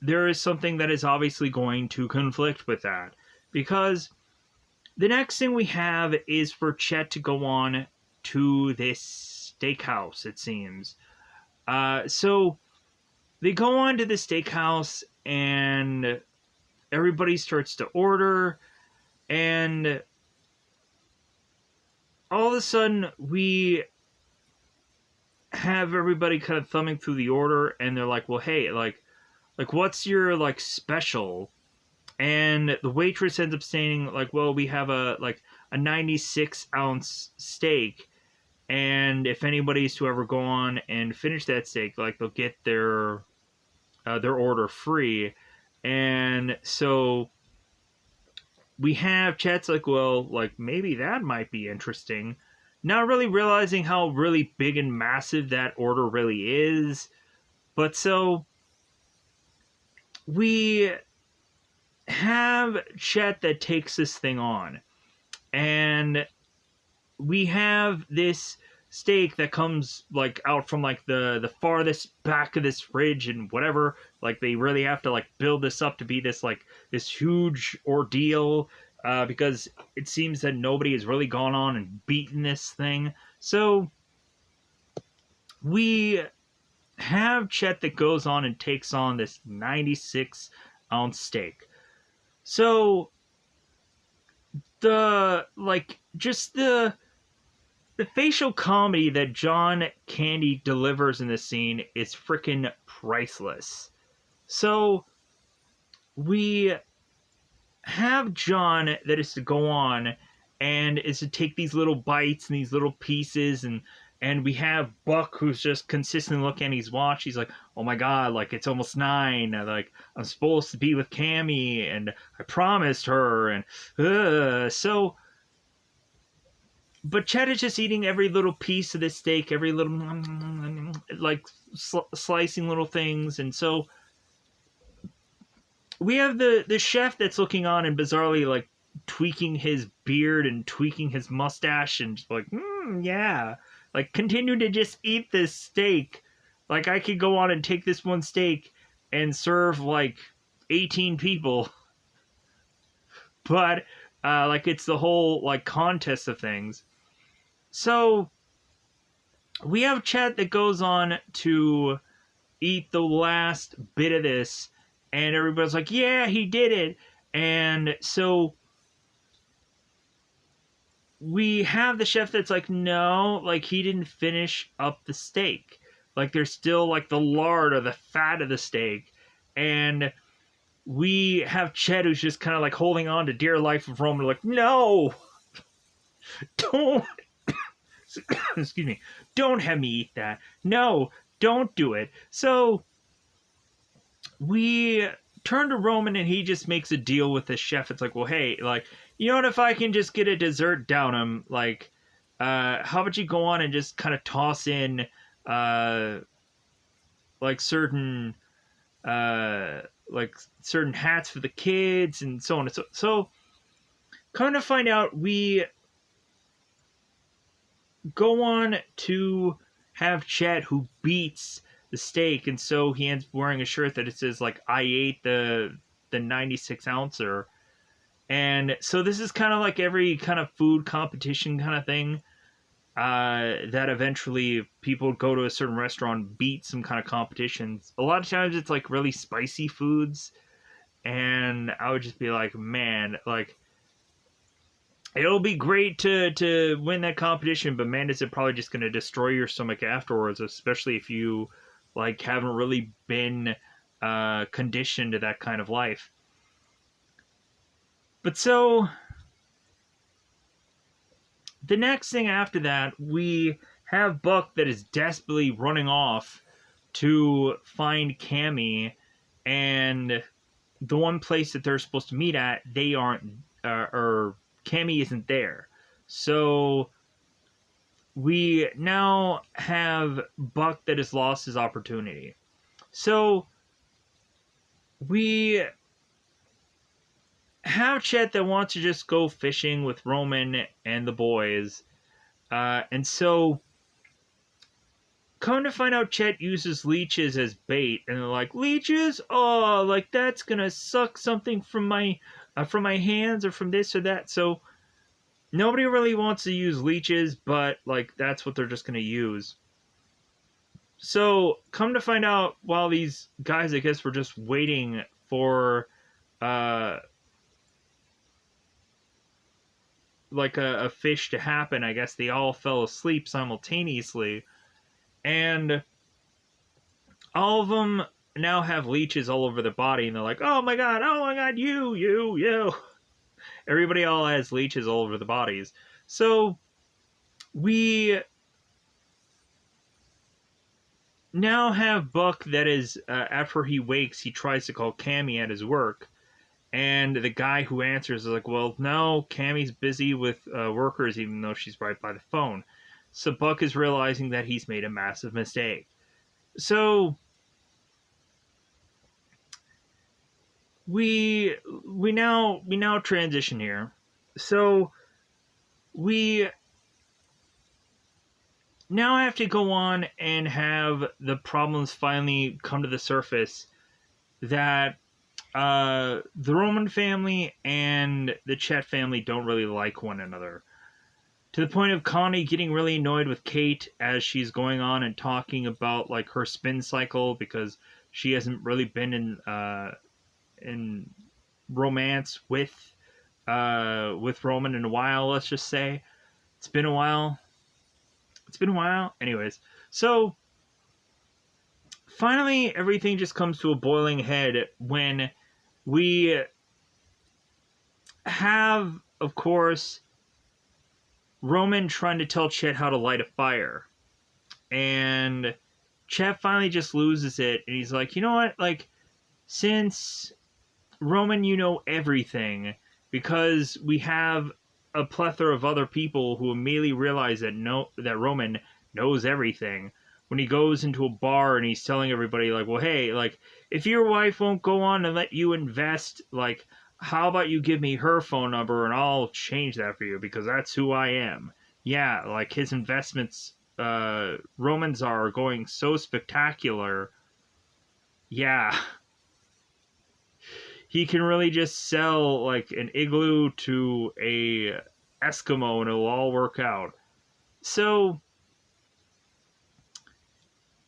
there is something that is obviously going to conflict with that, because the next thing we have is for Chet to go on to this steakhouse, it seems. So they go on to the steakhouse, and everybody starts to order, and all of a sudden we have everybody kind of thumbing through the order, and they're like, well, hey, like what's your like special? And the waitress ends up saying like, well, we have a 96-ounce steak, and if anybody's to ever go on and finish that steak, like they'll get their order free. And so we have Chet's like, well, like maybe that might be interesting, not really realizing how really big and massive that order really is. But so we have Chet that takes this thing on, and we have this steak that comes like out from like the farthest back of this ridge and whatever. Like they really have to like build this up to be this like this huge ordeal, because it seems that nobody has really gone on and beaten this thing. So we have Chet that goes on and takes on this 96-ounce steak. So the like just the facial comedy that John Candy delivers in this scene is freaking priceless. So we have John that is to go on and is to take these little bites and these little pieces, and we have Buck who's just consistently looking at his watch. He's like, "Oh my god, like it's almost 9. Like I'm supposed to be with Cammy, and I promised her." And so, but Chet is just eating every little piece of this steak, every little like slicing little things, and so we have the chef that's looking on and bizarrely like tweaking his beard and tweaking his mustache and just like, yeah, like continue to just eat this steak. Like I could go on and take this one steak and serve like 18 people, but like it's the whole like contest of things. So we have Chet that goes on to eat the last bit of this, and everybody's like, yeah, he did it. And so we have the chef that's like, no, like he didn't finish up the steak. Like there's still like the lard or the fat of the steak. And we have Chet who's just kind of like holding on to dear life of Roman, like, no, don't, excuse me, don't have me eat that. No, don't do it. So we turn to Roman and he just makes a deal with the chef. It's like, well, hey, like, you know what, if I can just get a dessert down him, like, how about you go on and just kind of toss in, like like certain hats for the kids and so on and so come to find out, we go on to have Chet who beats the steak, and so he ends up wearing a shirt that it says like I ate the 96 ouncer. And so this is kind of like every kind of food competition kind of thing, that eventually people go to a certain restaurant, beat some kind of competitions. A lot of times it's like really spicy foods, and I would just be like, man, like it'll be great to win that competition, but man, is it probably just going to destroy your stomach afterwards, especially if you like haven't really been conditioned to that kind of life. But so the next thing after that, we have Buck that is desperately running off to find Cammy, and the one place that they're supposed to meet at, they aren't, or Cammy isn't there. So we now have Buck that has lost his opportunity. So we have Chet that wants to just go fishing with Roman and the boys. And so come to find out, Chet uses leeches as bait, and they're like, leeches? Oh, like that's gonna suck something from my hands or from this or that. So nobody really wants to use leeches, but like that's what they're just gonna use. So come to find out, while these guys, I guess, were just waiting for like a fish to happen, I guess they all fell asleep simultaneously, and all of them now have leeches all over their body, and they're like, oh my god, you. Everybody all has leeches all over the bodies. So we now have Buck that is, after he wakes, he tries to call Cammy at his work, and the guy who answers is like, well, no, Cammy's busy with workers, even though she's right by the phone. So Buck is realizing that he's made a massive mistake. So we now transition here. So we now have to go on and have the problems finally come to the surface that the Roman family and the Chet family don't really like one another. To the point of Connie getting really annoyed with Kate as she's going on and talking about like her spin cycle because she hasn't really been in romance with Roman in a while. Let's just say it's been a while. It's been a while. Anyways, so finally everything just comes to a boiling head when we have, of course, Roman trying to tell Chet how to light a fire. And Chet finally just loses it. And he's like, you know what? Like, since Roman, you know everything, because we have a plethora of other people who immediately realize that Roman knows everything. When he goes into a bar and he's telling everybody, like, well, hey, like, if your wife won't go on and let you invest, like, how about you give me her phone number and I'll change that for you because that's who I am. Yeah, like his investments, Romans are going so spectacular. Yeah, he can really just sell like an igloo to a Eskimo and it'll all work out. So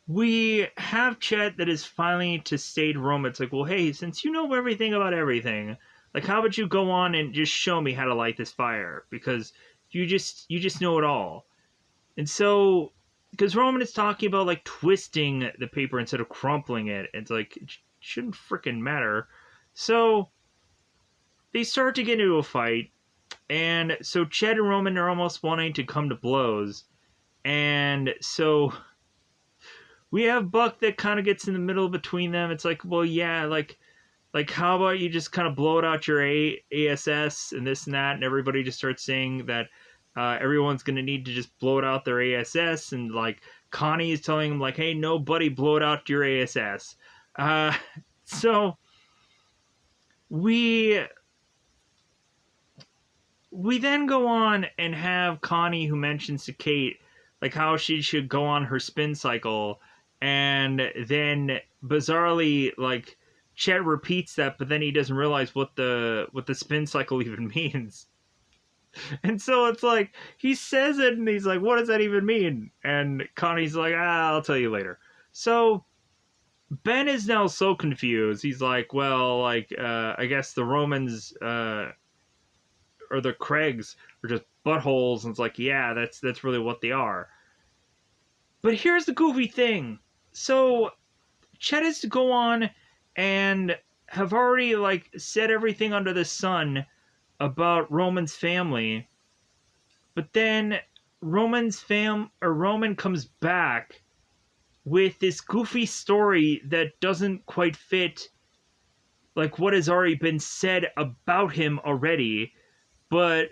we have Chet that is finally to say to Roman, it's like, well, hey, since you know everything about everything, like, how about you go on and just show me how to light this fire? Because you just know it all. And so, because Roman is talking about like twisting the paper instead of crumpling it, it's like it shouldn't freaking matter. So they start to get into a fight, and so Chet and Roman are almost wanting to come to blows, and so we have Buck that kind of gets in the middle between them. It's like, well, yeah, like how about you just kind of blow it out your ASS and this and that, and everybody just starts saying that everyone's gonna need to just blow it out their ASS, and like Connie is telling him like, hey, nobody blow it out your ASS. Uh, so we we then go on and have Connie who mentions to Kate like how she should go on her spin cycle, and then bizarrely like Chet repeats that, but then he doesn't realize what the spin cycle even means. And so it's like he says it and he's like, what does that even mean? And Connie's like, I'll tell you later. So Ben is now so confused. He's like, well, like I guess the Romans or the Craigs are just buttholes, and it's like, yeah, that's really what they are. But here's the goofy thing. So Chet is to go on and have already like said everything under the sun about Roman's family, but then Roman comes back with this goofy story that doesn't quite fit like what has already been said about him already, but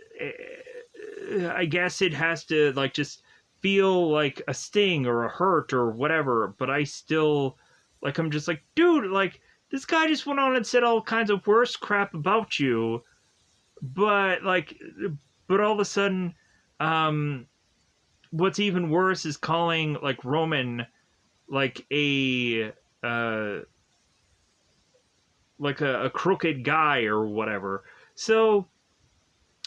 I guess it has to like just feel like a sting or a hurt or whatever. But I still like I'm just like, dude, like this guy just went on and said all kinds of worse crap about you, but like, but all of a sudden, um, what's even worse is calling like Roman like uh a crooked guy or whatever. So,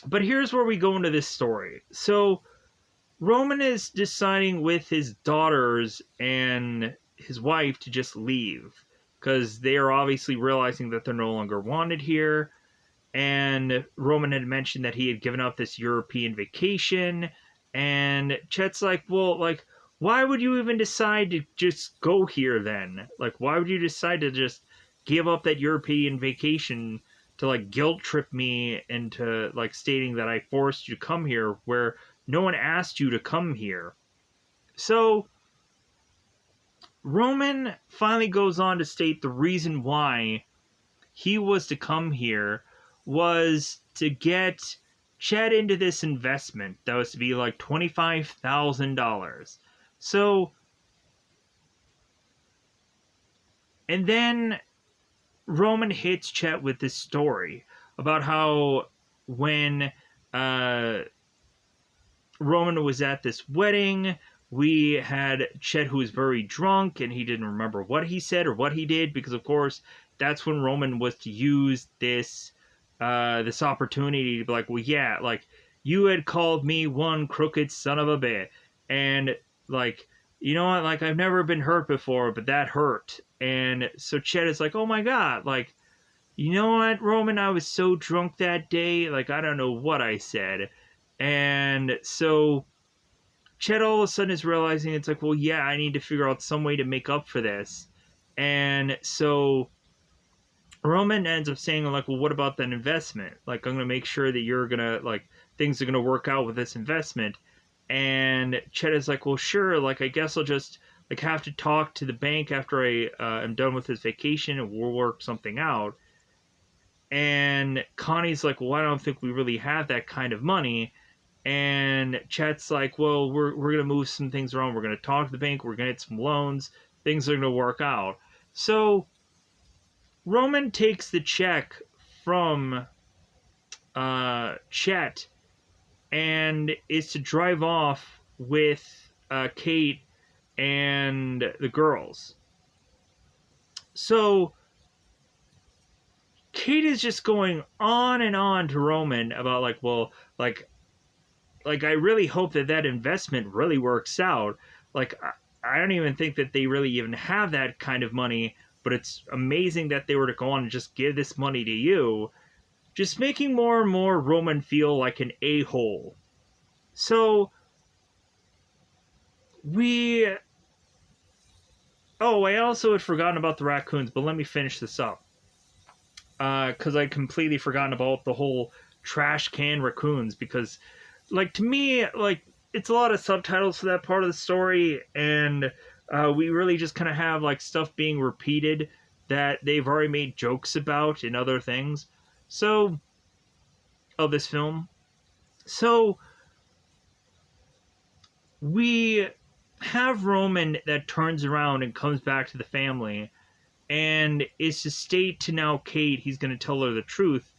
but here's where we go into this story. So Roman is deciding with his daughters and his wife to just leave because they are obviously realizing that they're no longer wanted here. And Roman had mentioned that he had given up this European vacation. And Chet's like, well, like, why would you even decide to just go here then? Like, why would you decide to just give up that European vacation to like guilt trip me into like stating that I forced you to come here where no one asked you to come here? So Roman finally goes on to state the reason why he was to come here was to get Chet into this investment that was to be like $25,000. So, and then Roman hits Chet with this story about how when Roman was at this wedding, we had Chet who was very drunk and he didn't remember what he said or what he did, because of course that's when Roman was to use this opportunity to be like, well, yeah, like you had called me one crooked son of a bitch, and like, you know what, like I've never been hurt before, but that hurt. And so Chet is like, oh my god, like, you know what, Roman, I was so drunk that day, like I don't know what I said. And so Chet all of a sudden is realizing it's like, well, yeah, I need to figure out some way to make up for this. And so Roman ends up saying, like, well, what about that investment? Like, I'm going to make sure that you're going to, like, things are going to work out with this investment. And Chet is like, well, sure, like, I guess I'll just, like, have to talk to the bank after I am done with this vacation and we'll work something out. And Connie's like, well, I don't think we really have that kind of money. And Chet's like, well, we're gonna move some things around. We're gonna talk to the bank. We're gonna get some loans. Things are gonna work out. So Roman takes the check from Chet and is to drive off with Kate and the girls. So Kate is just going on and on to Roman about like, well, like I really hope that that investment really works out. Like I don't even think that they really even have that kind of money, but it's amazing that they were to go on and just give this money to you, just making more and more Roman feel like an a-hole. So we I also had forgotten about the raccoons, but let me finish this up. Because I'd completely forgotten about the whole trash can raccoons, because like to me, like it's a lot of subtitles for that part of the story, and we really just kind of have like stuff being repeated that they've already made jokes about in other things. So, of this film, so we have Roman that turns around and comes back to the family, and is to state to now Kate, he's going to tell her the truth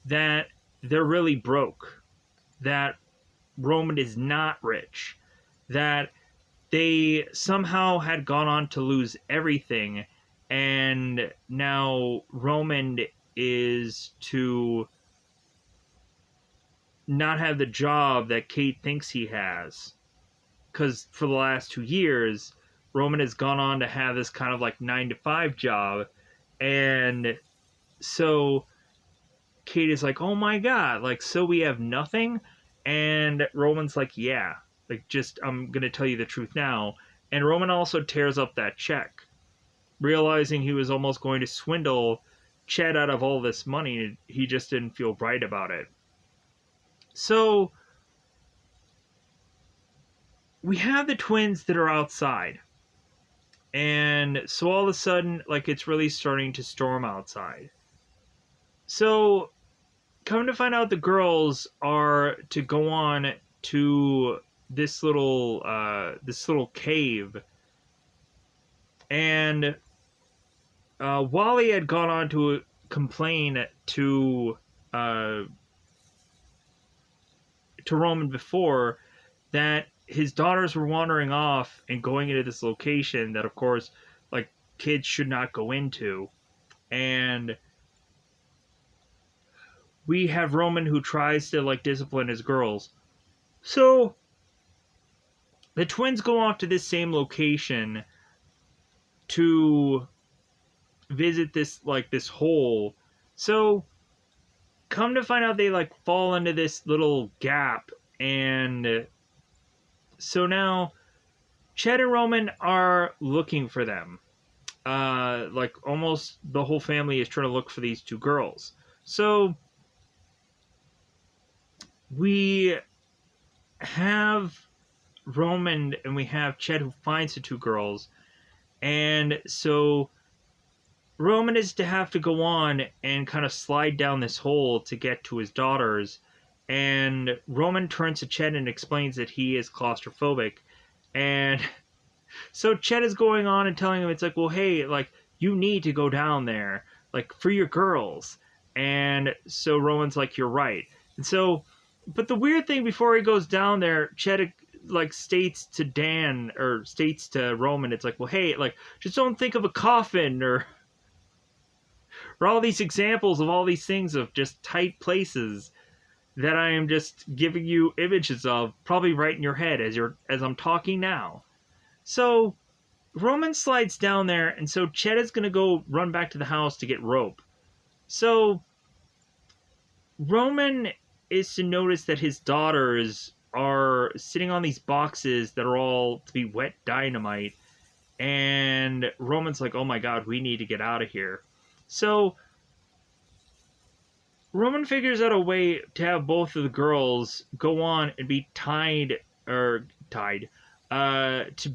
that they're really broke, that Roman is not rich, that they somehow had gone on to lose everything, and now Roman is to not have the job that Kate thinks he has. Because for the last 2 years, Roman has gone on to have this kind of like 9 to 5 job, and so Kate is like, oh my god, like, so we have nothing? And Roman's like, yeah, like, just, I'm gonna tell you the truth now. And Roman also tears up that check, realizing he was almost going to swindle Chet out of all this money. He just didn't feel right about it. So we have the twins that are outside. And so all of a sudden, like, it's really starting to storm outside. So come to find out, the girls are to go on to this little cave, and Wally had gone on to complain to Roman before that his daughters were wandering off and going into this location that, of course, like, kids should not go into. And we have Roman who tries to, like, discipline his girls. So the twins go off to this same location to visit this, like, this hole. So come to find out, they, like, fall into this little gap, and so now Chet and Roman are looking for them. Like, almost the whole family is trying to look for these two girls. So we have Roman and we have Chet who finds the two girls, and so Roman is to have to go on and kind of slide down this hole to get to his daughters, and Roman turns to Chet and explains that he is claustrophobic, and so Chet is going on and telling him, it's like, well, hey, like, you need to go down there. like for your girls. And so Roman's like, you're right. And so, but the weird thing before he goes down there, Chet like states to Dan or states to Roman, it's like, well, hey, like just don't think of a coffin or all these examples of all these things of just tight places that I am just giving you images of, probably right in your head as I'm talking now. So Roman slides down there, and so Chet is gonna go run back to the house to get rope. So Roman is to notice that his daughters are sitting on these boxes that are all to be wet dynamite, and Roman's like, oh my god, we need to get out of here. So Roman figures out a way to have both of the girls go on and be to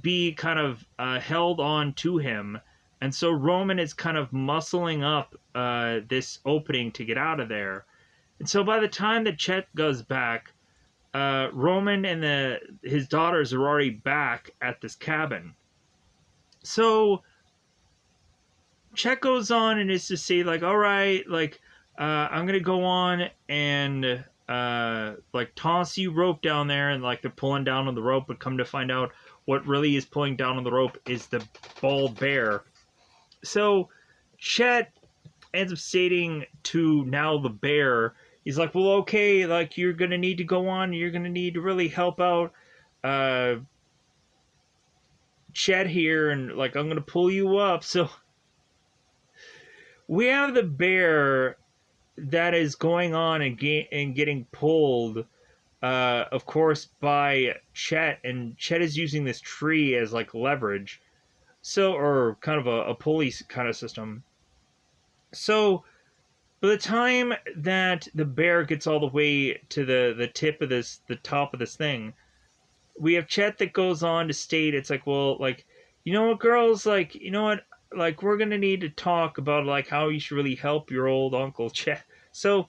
be kind of held on to him. And so Roman is kind of muscling up this opening to get out of there. And so by the time that Chet goes back, Roman and his daughters are already back at this cabin. So Chet goes on and is to say, like, all right, like, I'm gonna go on and like toss you rope down there, and like they're pulling down on the rope, but come to find out what really is pulling down on the rope is the bald bear. So Chet ends up stating to now the bear, he's like, well, okay, like you're gonna need to go on, you're gonna need to really help out Chet here, and like I'm gonna pull you up. So we have the bear that is going on and getting pulled, of course, by Chet, and Chet is using this tree as like leverage, so or kind of a pulley kind of system. So by the time that the bear gets all the way to the top of this thing, we have Chet that goes on to state, it's like, well, like, you know what, girls, like, you know what, like, we're gonna need to talk about like how you should really help your old uncle Chet. So,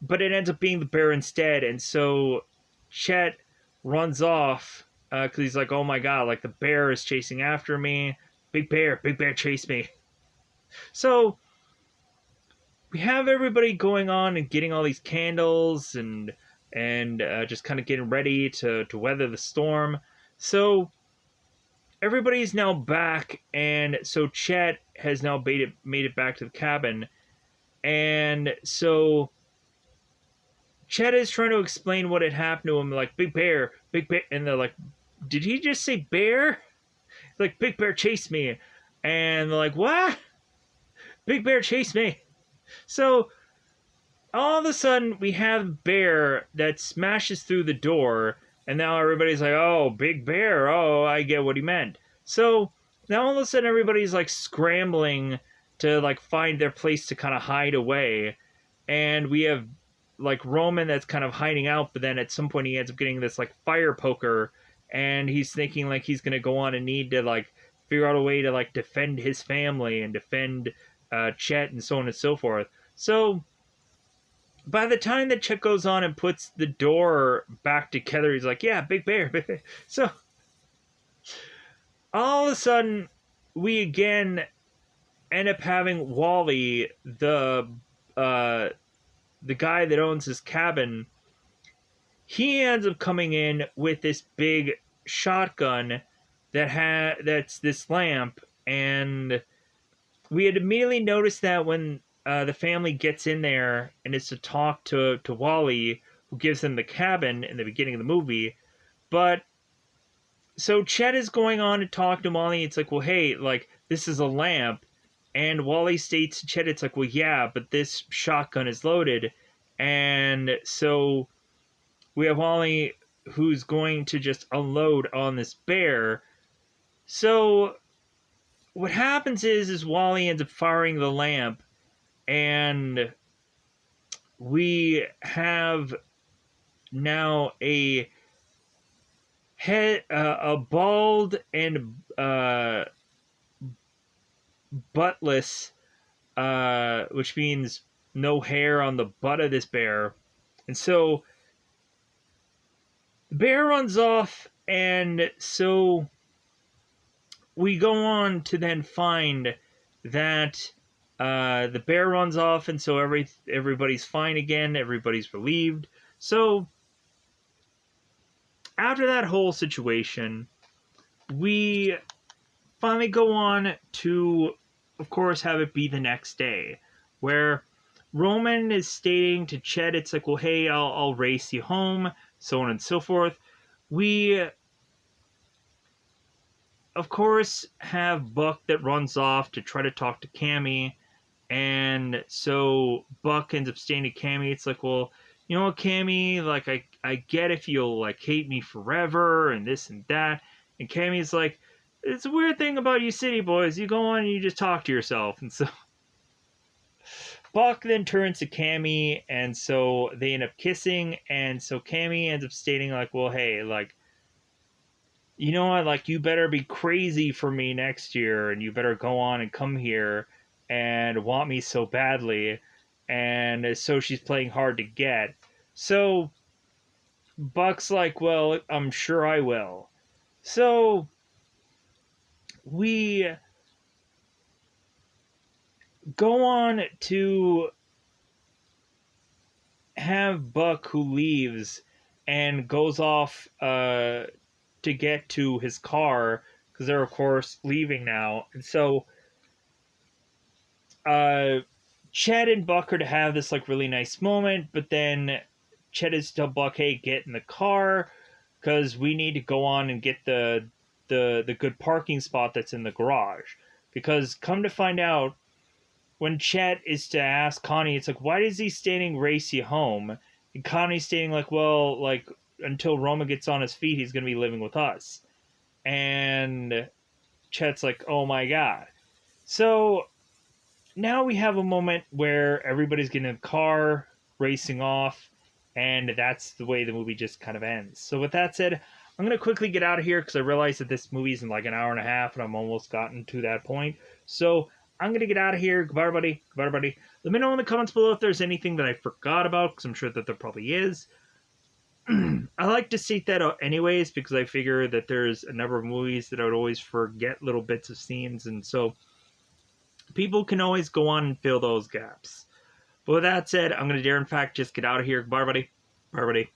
but it ends up being the bear instead, and so Chet runs off because he's like, oh my god, like the bear is chasing after me. Big bear, chase me. So we have everybody going on and getting all these candles and just kind of getting ready to weather the storm. So everybody's now back, and so Chet has now made it back to the cabin. And so Chet is trying to explain what had happened to him, like, big bear, and they're like, did he just say bear? Like, big bear chased me. And they're like, what? Big bear chased me. So all of a sudden we have bear that smashes through the door, and now everybody's like, oh, big bear, oh, I get what he meant. So now all of a sudden everybody's like scrambling to like find their place to kind of hide away, and we have like Roman that's kind of hiding out, but then at some point he ends up getting this like fire poker, and he's thinking like he's gonna go on and need to like figure out a way to like defend his family and defend Chet and so on and so forth. So by the time that Chet goes on and puts the door back together, he's like, yeah, big bear, big bear. So all of a sudden we again end up having Wally, the guy that owns this cabin. He ends up coming in with this big shotgun that's this lamp, and we had immediately noticed that when the family gets in there and is to talk to Wally, who gives them the cabin in the beginning of the movie. But so Chet is going on to talk to Wally. It's like, well, hey, like, this is a lamp. And Wally states to Chet, it's like, well, yeah, but this shotgun is loaded. And so we have Wally who's going to just unload on this bear. So what happens is Wally ends up firing the lamp, and we have now a bald and buttless, which means no hair on the butt of this bear. And so the bear runs off, and so we go on to then find that The bear runs off, and so everybody's fine again. Everybody's relieved. So after that whole situation, we finally go on to, of course, have it be the next day, where Roman is stating to Chet, it's like, well, hey, I'll race you home, so on and so forth. We, of course, have Buck that runs off to try to talk to Cammy, and so Buck ends up staying to Cammy. It's like, well, you know what, Cammy, like, I get if you'll, like, hate me forever, and this and that, and Cammy's like, it's a weird thing about you city boys, you go on and you just talk to yourself, and so Buck then turns to Cammy, and so they end up kissing, and so Cammy ends up stating, like, well, hey, like, you know what, like, you better be crazy for me next year, and you better go on and come here and want me so badly, and so she's playing hard to get. So Buck's like, well, I'm sure I will. So we go on to have Buck, who leaves and goes off to get to his car, because they're, of course, leaving now. And so Chet and Buck are to have this, like, really nice moment, but then Chet is to tell Buck, hey, get in the car, because we need to go on and get the good parking spot that's in the garage. Because come to find out, when Chet is to ask Connie, it's like, why is he standing race you home? And Connie's stating, like, well, like, until Roma gets on his feet, he's going to be living with us. And Chet's like, oh my god. So now we have a moment where everybody's getting in a car, racing off, and that's the way the movie just kind of ends. So with that said, I'm going to quickly get out of here because I realize that this movie's in like an hour and a half, and I'm almost gotten to that point. So I'm going to get out of here. Goodbye, everybody. Goodbye, everybody. Let me know in the comments below if there's anything that I forgot about, because I'm sure that there probably is. I like to state that out anyways, because I figure that there's a number of movies that I would always forget little bits of scenes, and so people can always go on and fill those gaps. But with that said, I'm going to dare in fact just get out of here. Bye, everybody. Bye, everybody.